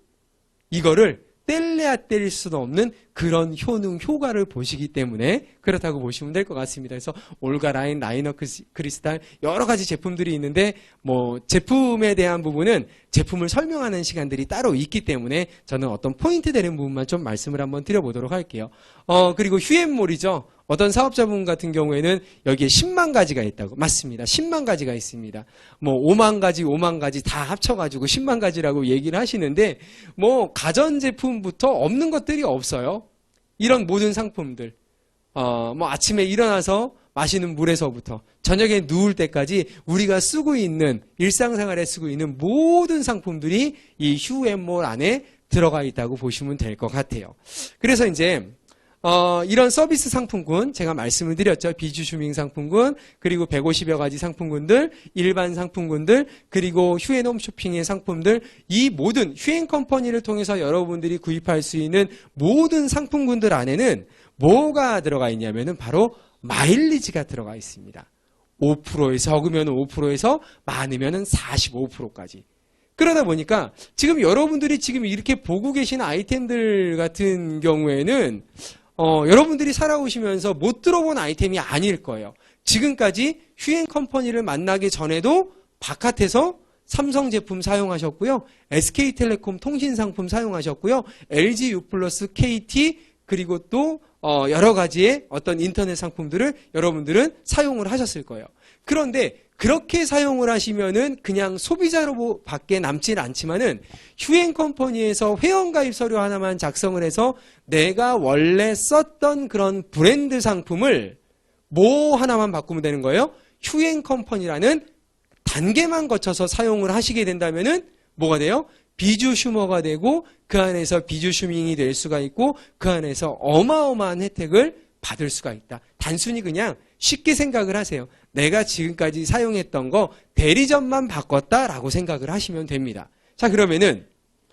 이거를 뗄래야 뗄 수도 없는 그런 효과를 보시기 때문에 그렇다고 보시면 될 것 같습니다. 그래서 올가 라인, 라이너 크리스탈 여러 가지 제품들이 있는데 뭐 제품에 대한 부분은 제품을 설명하는 시간들이 따로 있기 때문에 저는 어떤 포인트 되는 부분만 좀 말씀을 한번 드려보도록 할게요. 그리고 휴앤몰이죠. 어떤 사업자분 같은 경우에는 여기에 10만 가지가 있다고. 맞습니다. 10만 가지가 있습니다. 뭐 5만 가지 다 합쳐가지고 10만 가지라고 얘기를 하시는데 뭐 가전제품부터 없는 것들이 없어요. 이런 모든 상품들. 뭐 아침에 일어나서 마시는 물에서부터 저녁에 누울 때까지 우리가 쓰고 있는 일상생활에 쓰고 있는 모든 상품들이 이 휴앤몰 안에 들어가 있다고 보시면 될 것 같아요. 그래서 이제 이런 서비스 상품군, 제가 말씀을 드렸죠. 비주슈밍 상품군, 그리고 150여 가지 상품군들, 일반 상품군들, 그리고 휴앤홈 쇼핑의 상품들, 이 모든 휴앤컴퍼니를 통해서 여러분들이 구입할 수 있는 모든 상품군들 안에는 뭐가 들어가 있냐면은 바로 마일리지가 들어가 있습니다. 5%에서 적으면 5%에서 많으면 45%까지. 그러다 보니까 지금 여러분들이 지금 이렇게 보고 계신 아이템들 같은 경우에는 여러분들이 살아오시면서 못 들어본 아이템이 아닐 거예요. 지금까지 휴앤컴퍼니를 만나기 전에도 바깥에서 삼성 제품 사용하셨고요. SK텔레콤 통신 상품 사용하셨고요. LG U+, KT, 그리고 또 여러 가지의 어떤 인터넷 상품들을 여러분들은 사용을 하셨을 거예요. 그런데 그렇게 사용을 하시면은 그냥 소비자로 밖에 남질 않지만은 휴앤컴퍼니에서 회원가입 서류 하나만 작성을 해서 내가 원래 썼던 그런 브랜드 상품을 뭐 하나만 바꾸면 되는 거예요? 휴앤컴퍼니라는 단계만 거쳐서 사용을 하시게 된다면은 뭐가 돼요? 비주슈머가 되고 그 안에서 비주슈밍이 될 수가 있고 그 안에서 어마어마한 혜택을 받을 수가 있다. 단순히 그냥 쉽게 생각을 하세요. 내가 지금까지 사용했던 거 대리점만 바꿨다라고 생각을 하시면 됩니다. 자, 그러면은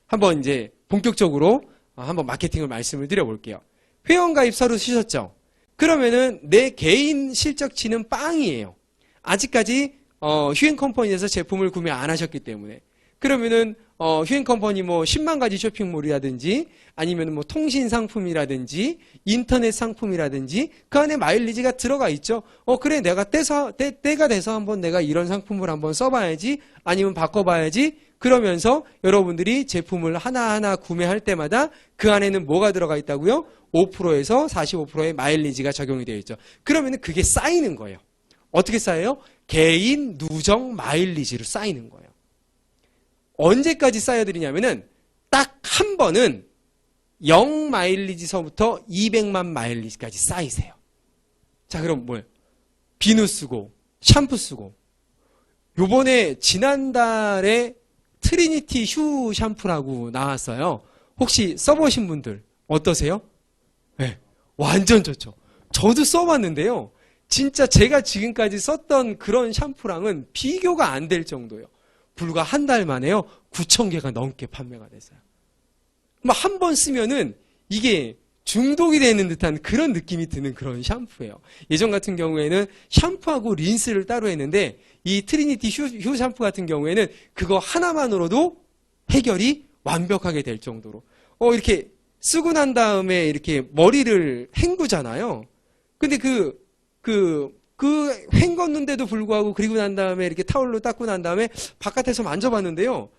한번 이제 본격적으로 한번 마케팅을 말씀을 드려볼게요. 회원가입 서류 쓰셨죠? 그러면은 내 개인 실적치는 빵이에요. 아직까지 휴앤컴퍼니에서 제품을 구매 안 하셨기 때문에. 그러면은 휴앤컴퍼니 뭐 10만 가지 쇼핑몰이라든지 아니면 뭐 통신 상품이라든지 인터넷 상품이라든지 그 안에 마일리지가 들어가 있죠. 그래 내가 때가 돼서 한번 내가 이런 상품을 한번 써봐야지 아니면 바꿔봐야지. 그러면서 여러분들이 제품을 하나하나 구매할 때마다 그 안에는 뭐가 들어가 있다고요? 5%에서 45%의 마일리지가 적용이 되어 있죠. 그러면은 그게 쌓이는 거예요. 어떻게 쌓여요? 개인 누적 마일리지로 쌓이는 거예요. 언제까지 쌓여드리냐면은 딱 한 번은 0 마일리지서부터 200만 마일리지까지 쌓이세요. 자, 그럼 뭐예요? 비누 쓰고 샴푸 쓰고 요번에 지난달에 트리니티 휴 샴푸라고 나왔어요. 혹시 써보신 분들 어떠세요? 네, 완전 좋죠. 저도 써봤는데요. 진짜 제가 지금까지 썼던 그런 샴푸랑은 비교가 안 될 정도예요. 불과 한 달 만에요. 9,000개가 넘게 판매가 됐어요. 한 번 쓰면은 이게 중독이 되는 듯한 그런 느낌이 드는 그런 샴푸예요. 예전 같은 경우에는 샴푸하고 린스를 따로 했는데 이 트리니티 휴 샴푸 같은 경우에는 그거 하나만으로도 해결이 완벽하게 될 정도로 이렇게 쓰고 난 다음에 이렇게 머리를 헹구잖아요. 근데 헹궜는데도 불구하고 그리고 난 다음에 이렇게 타올로 닦고 난 다음에 바깥에서 만져봤는데요.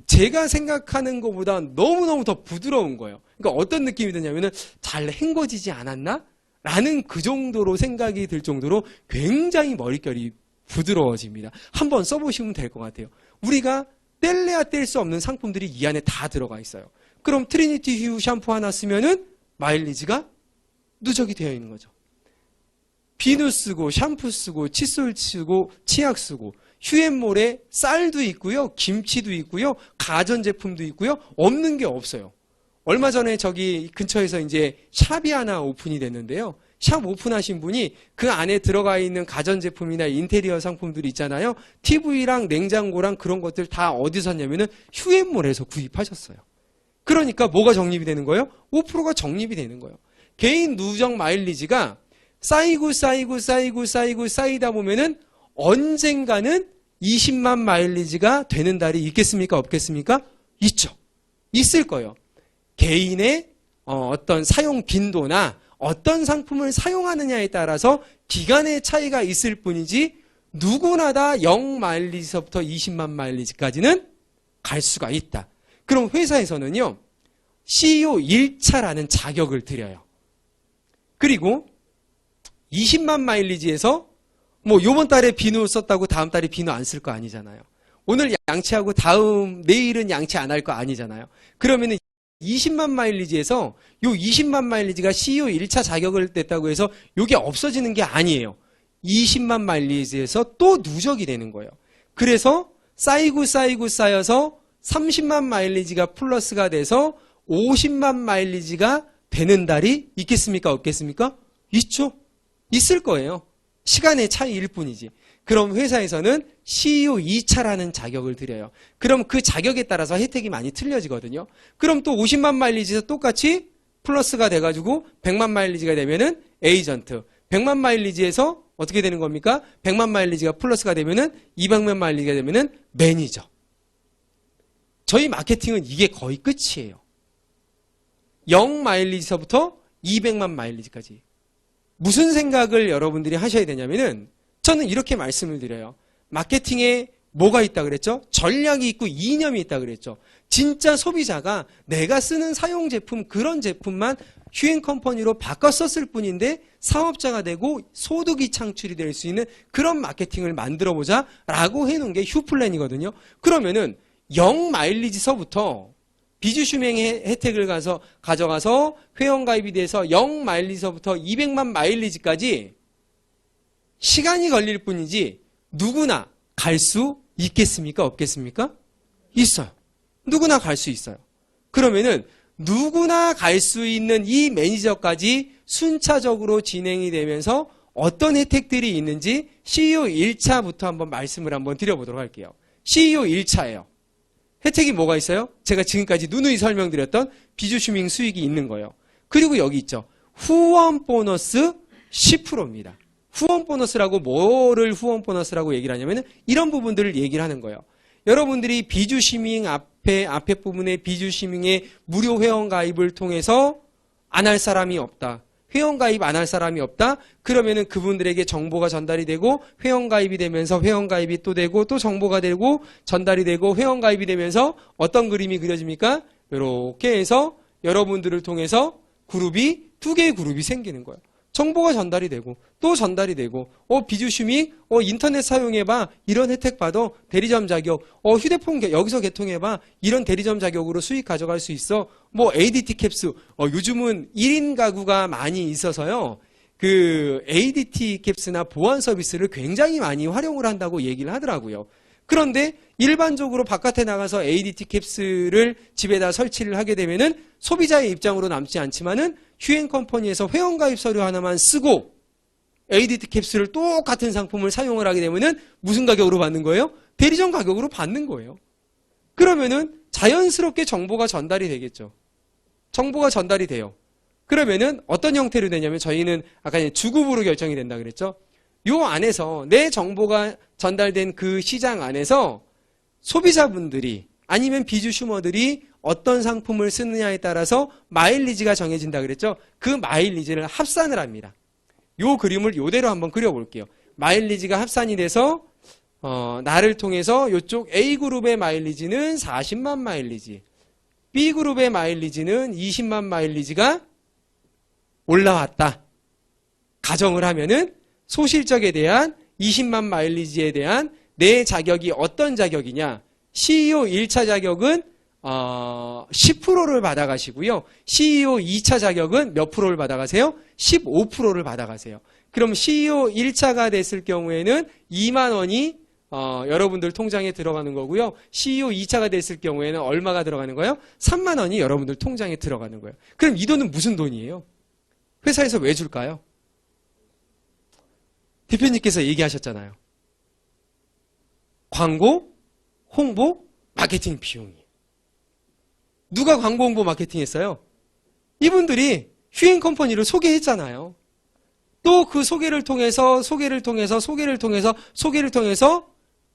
제가 생각하는 것보다 너무너무 더 부드러운 거예요. 그러니까 어떤 느낌이 드냐면은 잘 헹궈지지 않았나? 라는 그 정도로 생각이 들 정도로 굉장히 머릿결이 부드러워집니다. 한번 써보시면 될 것 같아요. 우리가 뗄래야 뗄 수 없는 상품들이 이 안에 다 들어가 있어요. 그럼 트리니티 휴 샴푸 하나 쓰면은 마일리지가 누적이 되어 있는 거죠. 비누 쓰고 샴푸 쓰고 칫솔 쓰고 치약 쓰고 휴앤몰에 쌀도 있고요. 김치도 있고요. 가전제품도 있고요. 없는 게 없어요. 얼마 전에 저기 근처에서 이제 샵이 하나 오픈이 됐는데요. 샵 오픈하신 분이 그 안에 들어가 있는 가전제품이나 인테리어 상품들이 있잖아요. TV랑 냉장고랑 그런 것들 다 어디서 샀냐면은 휴앤몰에서 구입하셨어요. 그러니까 뭐가 적립이 되는 거예요? 5%가 적립이 되는 거예요. 개인 누적 마일리지가 쌓이고 쌓이다 보면은 언젠가는 20만 마일리지가 되는 달이 있겠습니까? 없겠습니까? 있죠. 있을 거예요. 개인의 어떤 사용 빈도나 어떤 상품을 사용하느냐에 따라서 기간의 차이가 있을 뿐이지 누구나 다 0마일리지서부터 20만 마일리지까지는 갈 수가 있다. 그럼 회사에서는요. CEO 1차라는 자격을 드려요. 그리고 20만 마일리지에서 뭐 요번 달에 비누 썼다고 다음 달에 비누 안 쓸 거 아니잖아요. 오늘 양치하고 내일은 양치 안 할 거 아니잖아요. 그러면은 20만 마일리지에서 요 20만 마일리지가 CEO 1차 자격을 냈다고 해서 요게 없어지는 게 아니에요. 20만 마일리지에서 또 누적이 되는 거예요. 그래서 쌓여서 30만 마일리지가 플러스가 돼서 50만 마일리지가 되는 달이 있겠습니까? 없겠습니까? 있죠. 있을 거예요. 시간의 차이일 뿐이지. 그럼 회사에서는 CEO 2차라는 자격을 드려요. 그럼 그 자격에 따라서 혜택이 많이 틀려지거든요. 그럼 또 50만 마일리지에서 똑같이 플러스가 돼가지고 100만 마일리지가 되면은 에이전트. 100만 마일리지에서 어떻게 되는 겁니까? 100만 마일리지가 플러스가 되면은 200만 마일리지가 되면은 매니저. 저희 마케팅은 이게 거의 끝이에요. 0 마일리지서부터 200만 마일리지까지. 무슨 생각을 여러분들이 하셔야 되냐면은 저는 이렇게 말씀을 드려요. 마케팅에 뭐가 있다 그랬죠? 전략이 있고 이념이 있다 그랬죠. 진짜 소비자가 내가 쓰는 사용 제품 그런 제품만 휴앤컴퍼니로 바꿔 썼을 뿐인데 사업자가 되고 소득이 창출이 될 수 있는 그런 마케팅을 만들어보자 라고 해놓은 게 휴플랜이거든요. 그러면은 0 마일리지서부터 비주슈맹의 혜택을 가져가서 회원가입이 돼서 0 마일리지서부터 200만 마일리지까지 시간이 걸릴 뿐이지 누구나 갈 수 있겠습니까? 없겠습니까? 있어요. 누구나 갈 수 있어요. 그러면은 누구나 갈 수 있는 이 매니저까지 순차적으로 진행이 되면서 어떤 혜택들이 있는지 CEO 1차부터 한번 말씀을 한번 드려보도록 할게요. CEO 1차예요. 혜택이 뭐가 있어요? 제가 지금까지 누누이 설명드렸던 비주슈밍 수익이 있는 거예요. 그리고 여기 있죠. 후원 보너스 10%입니다. 후원 보너스라고 뭐를 후원 보너스라고 얘기를 하냐면 이런 부분들을 얘기를 하는 거예요. 여러분들이 비주시밍 앞에 부분에 비주시밍의 무료 회원 가입을 통해서 안 할 사람이 없다. 회원 가입 안 할 사람이 없다. 그러면은 그분들에게 정보가 전달이 되고 회원 가입이 되면서 회원 가입이 또 되고 또 정보가 되고 전달이 되고 회원 가입이 되면서 어떤 그림이 그려집니까? 이렇게 해서 여러분들을 통해서 그룹이 2개의 그룹이 생기는 거예요. 정보가 전달이 되고 또 전달이 되고 비주슈밍 인터넷 사용해봐 이런 혜택 받아 대리점 자격 휴대폰 여기서 개통해봐 이런 대리점 자격으로 수익 가져갈 수 있어 뭐 ADT 캡스 요즘은 1인 가구가 많이 있어서요 그 ADT 캡스나 보안 서비스를 굉장히 많이 활용을 한다고 얘기를 하더라고요. 그런데 일반적으로 바깥에 나가서 ADT 캡스를 집에다 설치를 하게 되면은 소비자의 입장으로 남지 않지만은 휴앤컴퍼니에서 회원가입 서류 하나만 쓰고 ADT 캡스를 똑같은 상품을 사용을 하게 되면은 무슨 가격으로 받는 거예요? 대리점 가격으로 받는 거예요. 그러면은 자연스럽게 정보가 전달이 되겠죠. 정보가 전달이 돼요. 그러면은 어떤 형태로 되냐면 저희는 아까 주급으로 결정이 된다 그랬죠. 요 안에서 내 정보가 전달된 그 시장 안에서 소비자분들이 아니면 비주슈머들이 어떤 상품을 쓰느냐에 따라서 마일리지가 정해진다 그랬죠. 그 마일리지를 합산을 합니다. 요 그림을 요대로 한번 그려볼게요. 마일리지가 합산이 돼서 나를 통해서 요쪽 A그룹의 마일리지는 40만 마일리지, B그룹의 마일리지는 20만 마일리지가 올라왔다. 가정을 하면은 소실적에 대한 20만 마일리지에 대한 내 자격이 어떤 자격이냐. CEO 1차 자격은 10%를 받아가시고요. CEO 2차 자격은 몇 프로를 받아가세요? 15%를 받아가세요. 그럼 CEO 1차가 됐을 경우에는 2만 원이 여러분들 통장에 들어가는 거고요. CEO 2차가 됐을 경우에는 얼마가 들어가는 거예요? 3만 원이 여러분들 통장에 들어가는 거예요. 그럼 이 돈은 무슨 돈이에요? 회사에서 왜 줄까요? 대표님께서 얘기하셨잖아요. 광고, 홍보, 마케팅 비용이. 누가 광고, 홍보, 마케팅 했어요? 이분들이 휴행 컴퍼니를 소개했잖아요. 또 그 소개를 통해서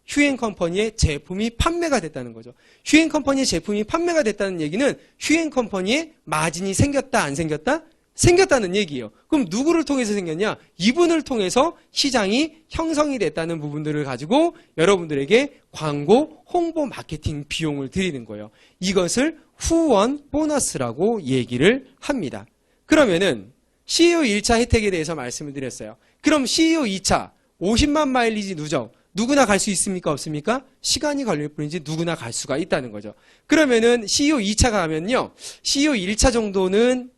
휴행 컴퍼니의 제품이 판매가 됐다는 거죠. 휴행 컴퍼니의 제품이 판매가 됐다는 얘기는 휴행 컴퍼니의 마진이 생겼다, 안 생겼다? 생겼다는 얘기예요. 그럼 누구를 통해서 생겼냐? 이분을 통해서 시장이 형성이 됐다는 부분들을 가지고 여러분들에게 광고, 홍보, 마케팅 비용을 드리는 거예요. 이것을 후원 보너스라고 얘기를 합니다. 그러면은 CEO 1차 혜택에 대해서 말씀을 드렸어요. 그럼 CEO 2차 50만 마일리지 누적 누구나 갈 수 있습니까? 없습니까? 시간이 걸릴 뿐이지 누구나 갈 수가 있다는 거죠. 그러면은 CEO 2차 가면요. CEO 1차 정도는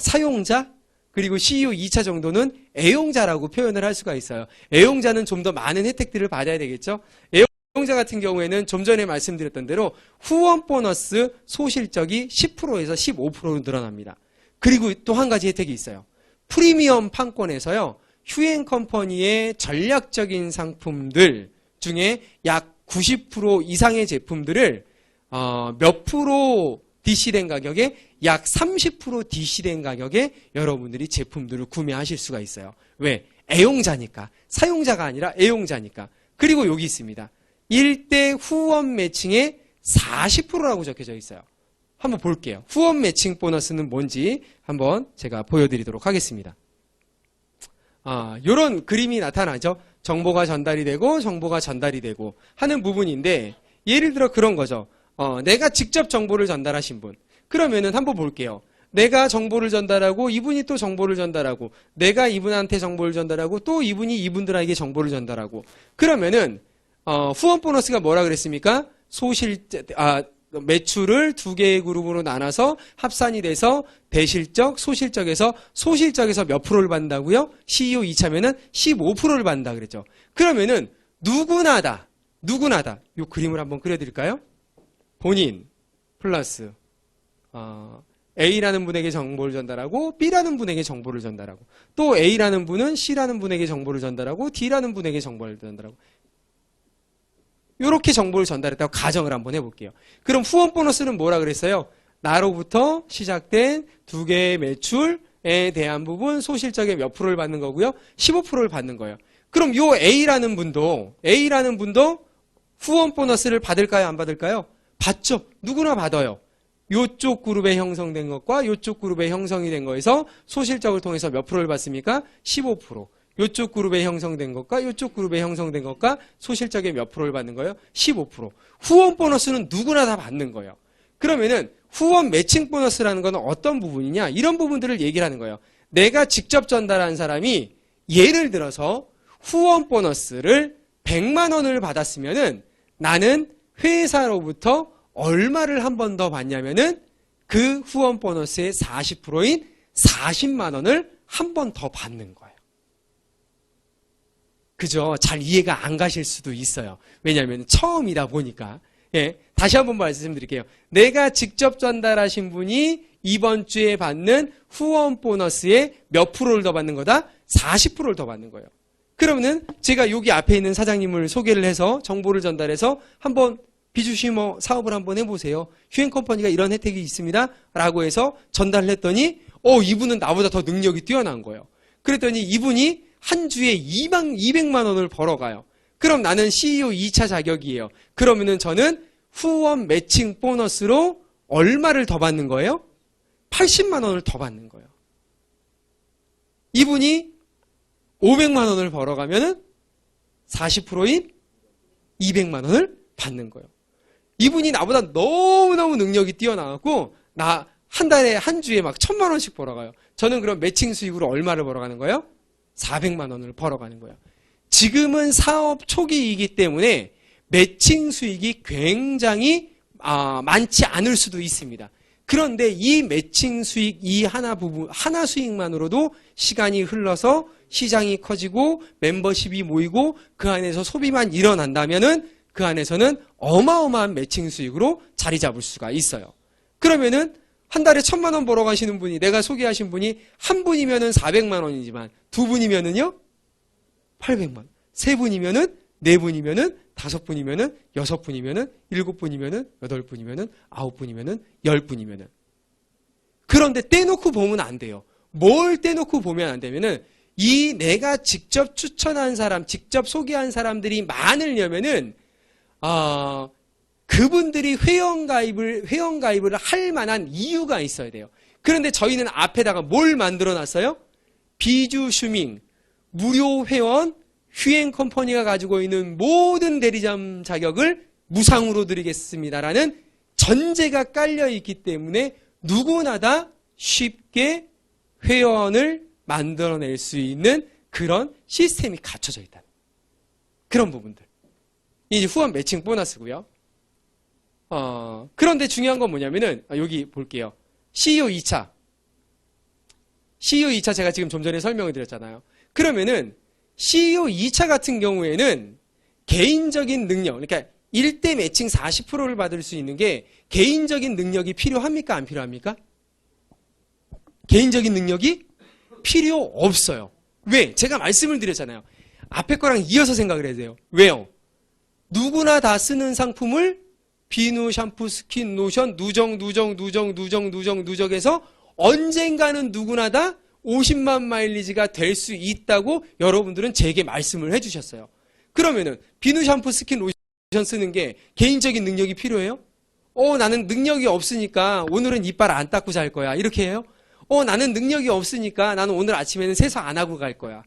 사용자, 그리고 CEO 2차 정도는 애용자라고 표현을 할 수가 있어요. 애용자는 좀 더 많은 혜택들을 받아야 되겠죠. 애용자 같은 경우에는 좀 전에 말씀드렸던 대로 후원 보너스 소실적이 10%에서 15%로 늘어납니다. 그리고 또 한 가지 혜택이 있어요. 프리미엄 판권에서요. 휴행 컴퍼니의 전략적인 상품들 중에 약 90% 이상의 제품들을 몇 프로 DC된 가격에 약 30% DC된 가격에 여러분들이 제품들을 구매하실 수가 있어요. 왜? 애용자니까. 사용자가 아니라 애용자니까. 그리고 여기 있습니다. 1대 후원 매칭에 40%라고 적혀져 있어요. 한번 볼게요. 후원 매칭 보너스는 뭔지 한번 제가 보여드리도록 하겠습니다. 요런 그림이 나타나죠. 정보가 전달이 되고 하는 부분인데 예를 들어 그런 거죠. 내가 직접 정보를 전달하신 분. 그러면은 한번 볼게요. 내가 정보를 전달하고 이분이 또 정보를 전달하고 내가 이분한테 정보를 전달하고 또 이분이 이분들에게 정보를 전달하고 그러면은 후원 보너스가 뭐라 그랬습니까? 매출을 두 개의 그룹으로 나눠서 합산이 돼서 대실적, 소실적에서 몇 프로를 받는다고요? CEO 2차면은 15%를 받는다 그랬죠. 그러면은 누구나다. 이 그림을 한번 그려드릴까요? 본인 플러스 A라는 분에게 정보를 전달하고 B라는 분에게 정보를 전달하고 또 A라는 분은 C라는 분에게 정보를 전달하고 D라는 분에게 정보를 전달하고 이렇게 정보를 전달했다고 가정을 한번 해볼게요. 그럼 후원 보너스는 뭐라 그랬어요? 나로부터 시작된 두 개의 매출에 대한 부분 소실적의 몇 프로를 받는 거고요. 15%를 받는 거예요. 그럼 요 A라는 분도 후원 보너스를 받을까요? 안 받을까요? 받죠. 누구나 받아요. 요쪽 그룹에 형성된 것과 요쪽 그룹에 형성이 된 거에서 소실적을 통해서 몇 프로를 받습니까? 15%. 요쪽 그룹에 형성된 것과 요쪽 그룹에 형성된 것과 소실적의 몇 프로를 받는 거예요? 15%. 후원 보너스는 누구나 다 받는 거예요. 그러면은 후원 매칭 보너스라는 건 어떤 부분이냐? 이런 부분들을 얘기를 하는 거예요. 내가 직접 전달한 사람이 예를 들어서 후원 보너스를 100만 원을 받았으면은 나는 회사로부터 얼마를 한 번 더 받냐면은 그 후원 보너스의 40%인 40만 원을 한 번 더 받는 거예요. 그죠? 잘 이해가 안 가실 수도 있어요. 왜냐하면 처음이다 보니까. 예, 다시 한번 말씀드릴게요. 내가 직접 전달하신 분이 이번 주에 받는 후원 보너스의 몇 프로를 더 받는 거다? 40%를 더 받는 거예요. 그러면은 제가 여기 앞에 있는 사장님을 소개를 해서 정보를 전달해서 한번 비주시머 사업을 한번 해보세요. 휴행컴퍼니가 이런 혜택이 있습니다. 라고 해서 전달을 했더니 이분은 나보다 더 능력이 뛰어난 거예요. 그랬더니 이분이 한 주에 200만 원을 벌어가요. 그럼 나는 CEO 2차 자격이에요. 그러면은 저는 후원 매칭 보너스로 얼마를 더 받는 거예요? 80만 원을 더 받는 거예요. 이분이 500만 원을 벌어가면은 40%인 200만 원을 받는 거예요. 이분이 나보다 너무너무 능력이 뛰어나갖고 나 한 달에 한 주에 막 1000만 원씩 벌어가요. 저는 그럼 매칭 수익으로 얼마를 벌어가는 거예요? 400만 원을 벌어가는 거예요. 지금은 사업 초기이기 때문에 매칭 수익이 굉장히 많지 않을 수도 있습니다. 그런데 이 매칭 수익, 이 하나 수익만으로도 시간이 흘러서 시장이 커지고 멤버십이 모이고 그 안에서 소비만 일어난다면은 그 안에서는 어마어마한 매칭 수익으로 자리 잡을 수가 있어요. 그러면은 한 달에 1,000만 원 벌어 가시는 분이, 내가 소개하신 분이 한 분이면은 400만 원이지만 두 분이면은요 800만 원, 세 분이면은 네 분이면은 5분이면은 6분이면은 7분이면은 8분이면은 9분이면은 10분이면은. 그런데 떼놓고 보면 안 돼요. 뭘 떼놓고 보면 안 되면은 이 내가 직접 추천한 사람, 직접 소개한 사람들이 많으려면은 그분들이 회원가입을 할 만한 이유가 있어야 돼요. 그런데 저희는 앞에다가 뭘 만들어 놨어요? 비주 슈밍, 무료 회원, 휴행 컴퍼니가 가지고 있는 모든 대리점 자격을 무상으로 드리겠습니다라는 전제가 깔려 있기 때문에 누구나 다 쉽게 회원을 만들어낼 수 있는 그런 시스템이 갖춰져 있다. 그런 부분들. 이제 후원 매칭 보너스고요. 그런데 중요한 건 뭐냐면은, 여기 볼게요. CEO 2차. CEO 2차 제가 지금 좀 전에 설명을 드렸잖아요. 그러면은, CEO 2차 같은 경우에는 개인적인 능력, 그러니까 1대 매칭 40%를 받을 수 있는 게 개인적인 능력이 필요합니까? 안 필요합니까? 개인적인 능력이 필요 없어요. 왜? 제가 말씀을 드렸잖아요. 앞에 거랑 이어서 생각을 해야 돼요. 왜요? 누구나 다 쓰는 상품을 비누, 샴푸, 스킨, 로션, 누적에서 언젠가는 누구나 다 50만 마일리지가 될 수 있다고 여러분들은 제게 말씀을 해주셨어요. 그러면은 비누, 샴푸, 스킨, 로션 쓰는 게 개인적인 능력이 필요해요? 나는 능력이 없으니까 오늘은 이빨 안 닦고 잘 거야. 이렇게 해요? 나는 능력이 없으니까 나는 오늘 아침에는 세수 안 하고 갈 거야.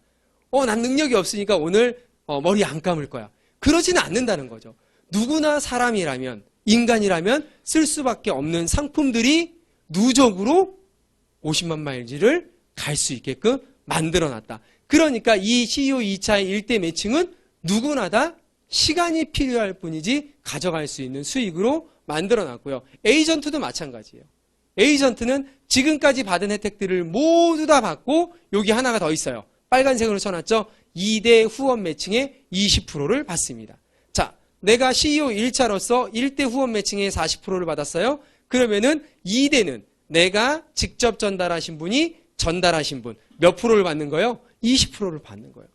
난 능력이 없으니까 오늘 머리 안 감을 거야. 그러지는 않는다는 거죠. 누구나 사람이라면, 인간이라면 쓸 수밖에 없는 상품들이 누적으로 50만 마일지를 갈 수 있게끔 만들어놨다. 그러니까 이 CEO 2차의 1대 매칭은 누구나 다 시간이 필요할 뿐이지 가져갈 수 있는 수익으로 만들어놨고요. 에이전트도 마찬가지예요. 에이전트는 지금까지 받은 혜택들을 모두 다 받고 여기 하나가 더 있어요. 빨간색으로 쳐놨죠. 2대 후원 매칭의 20%를 받습니다. 자, 내가 CEO 1차로서 1대 후원 매칭의 40%를 받았어요. 그러면은 2대는 내가 직접 전달하신 분이 전달하신 분 몇 프로를 받는 거예요? 20%를 받는 거예요.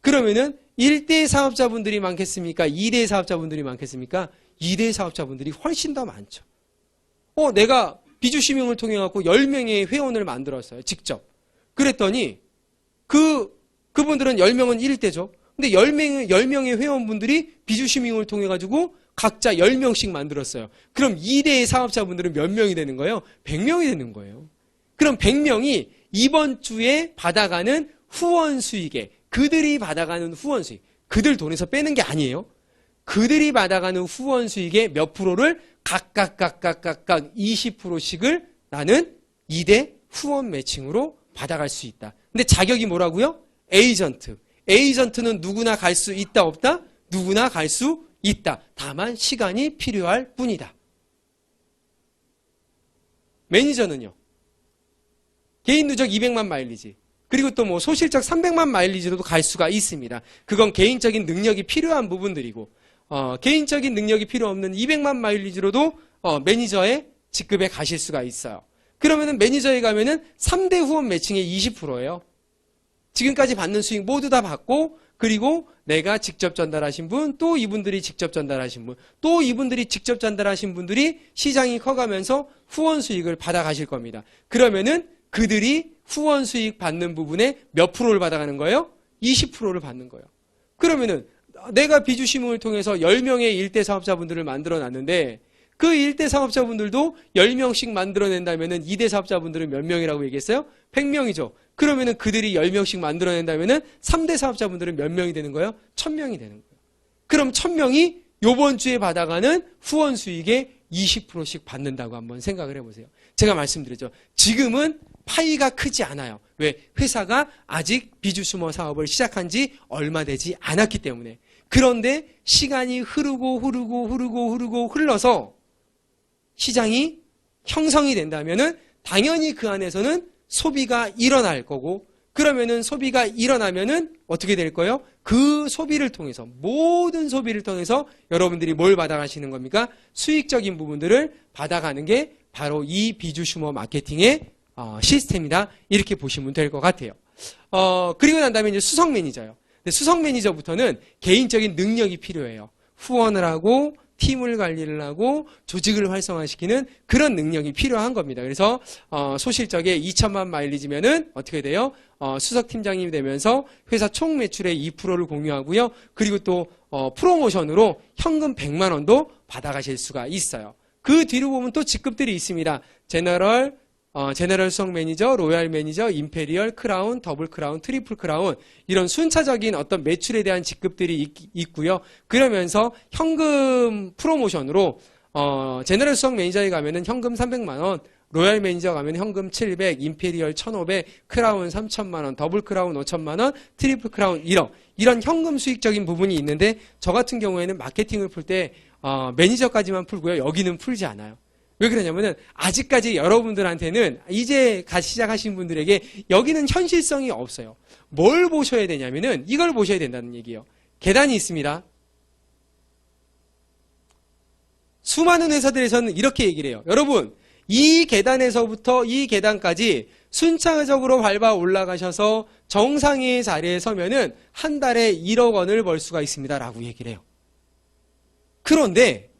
그러면은 1대 사업자분들이 많겠습니까? 2대 사업자분들이 많겠습니까? 2대 사업자분들이 훨씬 더 많죠. 내가 비주시명을 통해 갖고 10명의 회원을 만들었어요. 직접. 그랬더니 그분들은 10명은 1대죠. 근데 10명의 회원분들이 비주시밍을 통해 가지고 각자 10명씩 만들었어요. 그럼 2대의 사업자분들은 몇 명이 되는 거예요? 100명이 되는 거예요. 그럼 100명이 이번 주에 받아가는 후원 수익에, 그들이 받아가는 후원 수익, 그들 돈에서 빼는 게 아니에요. 그들이 받아가는 후원 수익의 몇 프로를 각각 20%씩을 나는 2대 후원 매칭으로 받아갈 수 있다. 근데 자격이 뭐라고요? 에이전트. 에이전트는 누구나 갈 수 있다, 없다? 누구나 갈 수 있다. 다만 시간이 필요할 뿐이다. 매니저는요? 개인 누적 200만 마일리지. 그리고 또 뭐 소실적 300만 마일리지로도 갈 수가 있습니다. 그건 개인적인 능력이 필요한 부분들이고, 개인적인 능력이 필요 없는 200만 마일리지로도 매니저의 직급에 가실 수가 있어요. 그러면은 매니저에 가면은 3대 후원 매칭의 20%예요. 지금까지 받는 수익 모두 다 받고, 그리고 내가 직접 전달하신 분, 또 이분들이 직접 전달하신 분, 또 이분들이 직접 전달하신 분들이 시장이 커가면서 후원 수익을 받아가실 겁니다. 그러면은 그들이 후원 수익 받는 부분에 몇 프로를 받아가는 거예요? 20%를 받는 거예요. 그러면은 내가 비주시문을 통해서 10명의 1대 사업자분들을 만들어 놨는데 그 1대 사업자분들도 10명씩 만들어낸다면은 2대 사업자분들은 몇 명이라고 얘기했어요? 100명이죠. 그러면은 그들이 10명씩 만들어낸다면은 3대 사업자분들은 몇 명이 되는 거예요? 1000명이 되는 거예요. 그럼 1000명이 요번 주에 받아가는 후원 수익의 20%씩 받는다고 한번 생각을 해보세요. 제가 말씀드렸죠. 지금은 파이가 크지 않아요. 왜? 회사가 아직 비주스머 사업을 시작한 지 얼마 되지 않았기 때문에. 그런데 시간이 흐르고 흘러서 시장이 형성이 된다면은 당연히 그 안에서는 소비가 일어날 거고, 그러면은 소비가 일어나면은 어떻게 될 거예요? 그 소비를 통해서, 모든 소비를 통해서 여러분들이 뭘 받아가시는 겁니까? 수익적인 부분들을 받아가는 게 바로 이 비주슈머 마케팅의 시스템이다. 이렇게 보시면 될 것 같아요. 그리고 난 다음에 이제 수석 매니저요. 근데 수석 매니저부터는 개인적인 능력이 필요해요. 후원을 하고 팀을 관리를 하고 조직을 활성화시키는 그런 능력이 필요한 겁니다. 그래서 소실적에 2천만 마일리지면은 어떻게 돼요? 수석 팀장님이 되면서 회사 총 매출의 2%를 공유하고요. 그리고 또 프로모션으로 현금 100만 원도 받아가실 수가 있어요. 그 뒤로 보면 또 직급들이 있습니다. 제너럴 수석 매니저, 로얄 매니저, 임페리얼, 크라운, 더블 크라운, 트리플 크라운, 이런 순차적인 어떤 매출에 대한 직급들이 있고요. 그러면서 현금 프로모션으로 제너럴 수석 매니저에 가면은 현금 300만 원, 로얄 매니저 가면 현금 700, 임페리얼 1,500, 크라운 3천만 원, 더블 크라운 5천만 원, 트리플 크라운 1억, 이런 현금 수익적인 부분이 있는데, 저 같은 경우에는 마케팅을 풀 때 매니저까지만 풀고요. 여기는 풀지 않아요. 왜 그러냐면은 아직까지 여러분들한테는, 이제 시작하신 분들에게 여기는 현실성이 없어요. 뭘 보셔야 되냐면은 이걸 보셔야 된다는 얘기예요. 계단이 있습니다. 수많은 회사들에서는 이렇게 얘기를 해요. 여러분, 이 계단에서부터 이 계단까지 순차적으로 밟아 올라가셔서 정상의 자리에 서면은 한 달에 1억 원을 벌 수가 있습니다. 라고 얘기를 해요. 그런데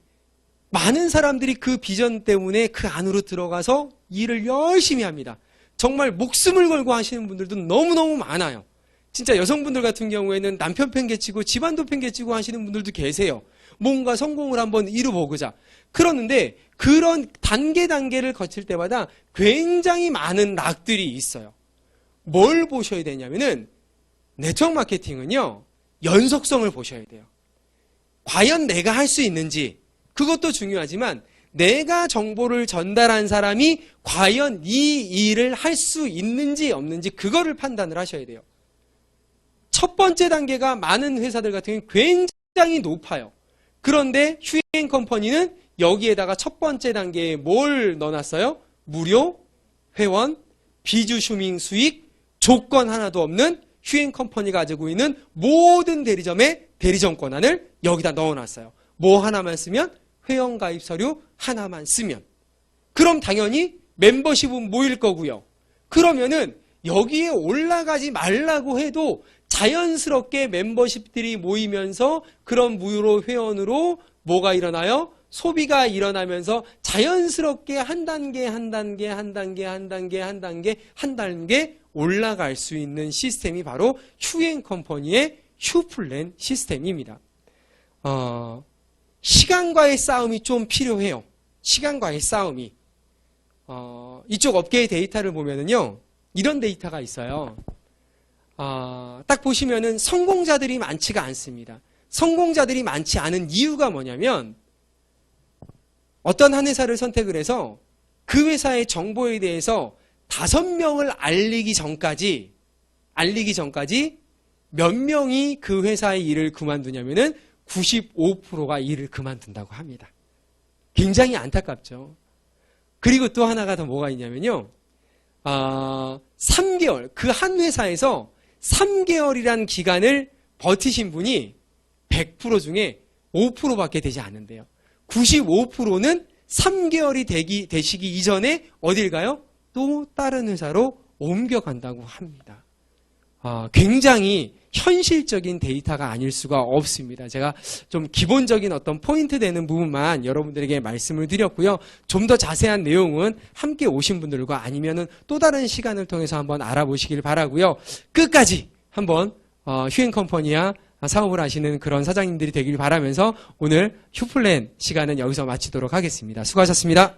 많은 사람들이 그 비전 때문에 그 안으로 들어가서 일을 열심히 합니다. 정말 목숨을 걸고 하시는 분들도 너무너무 많아요. 진짜 여성분들 같은 경우에는 남편 팽개치고 집안도 팽개치고 하시는 분들도 계세요. 뭔가 성공을 한번 이루보고자. 그러는데 그런 단계를 거칠 때마다 굉장히 많은 낙들이 있어요. 뭘 보셔야 되냐면은 네트워크 마케팅은요, 연속성을 보셔야 돼요. 과연 내가 할 수 있는지, 그것도 중요하지만 내가 정보를 전달한 사람이 과연 이 일을 할 수 있는지 없는지, 그거를 판단을 하셔야 돼요. 첫 번째 단계가 많은 회사들 같은 경우는 굉장히 높아요. 그런데 휴행 컴퍼니는 여기에다가 첫 번째 단계에 뭘 넣어놨어요? 무료, 회원, 비주슈밍 수익, 조건 하나도 없는 휴행 컴퍼니가 가지고 있는 모든 대리점의 대리점 권한을 여기다 넣어놨어요. 뭐 하나만 쓰면? 회원 가입 서류 하나만 쓰면. 그럼 당연히 멤버십은 모일 거고요. 그러면은 여기에 올라가지 말라고 해도 자연스럽게 멤버십들이 모이면서 그런 무료 회원으로 뭐가 일어나요? 소비가 일어나면서 자연스럽게 한 단계 올라갈 수 있는 시스템이 바로 휴행 컴퍼니의 휴플랜 시스템입니다. 시간과의 싸움이 좀 필요해요. 시간과의 싸움이. 이쪽 업계의 데이터를 보면은요, 이런 데이터가 있어요. 딱 보시면은 성공자들이 많지가 않습니다. 성공자들이 많지 않은 이유가 뭐냐면, 어떤 한 회사를 선택을 해서 그 회사의 정보에 대해서 5명을 알리기 전까지 몇 명이 그 회사의 일을 그만두냐면은 95%가 일을 그만둔다고 합니다. 굉장히 안타깝죠. 그리고 또 하나가 더 뭐가 있냐면요. 3개월, 그 한 회사에서 3개월이라는 기간을 버티신 분이 100% 중에 5%밖에 되지 않는데요. 95%는 3개월이 되시기 이전에 어딜 가요? 또 다른 회사로 옮겨간다고 합니다. 굉장히 현실적인 데이터가 아닐 수가 없습니다. 제가 좀 기본적인 어떤 포인트 되는 부분만 여러분들에게 말씀을 드렸고요. 좀 더 자세한 내용은 함께 오신 분들과 아니면은 또 다른 시간을 통해서 한번 알아보시길 바라고요. 끝까지 한번 휴행 컴퍼니와 사업을 하시는 그런 사장님들이 되길 바라면서 오늘 휴플랜 시간은 여기서 마치도록 하겠습니다. 수고하셨습니다.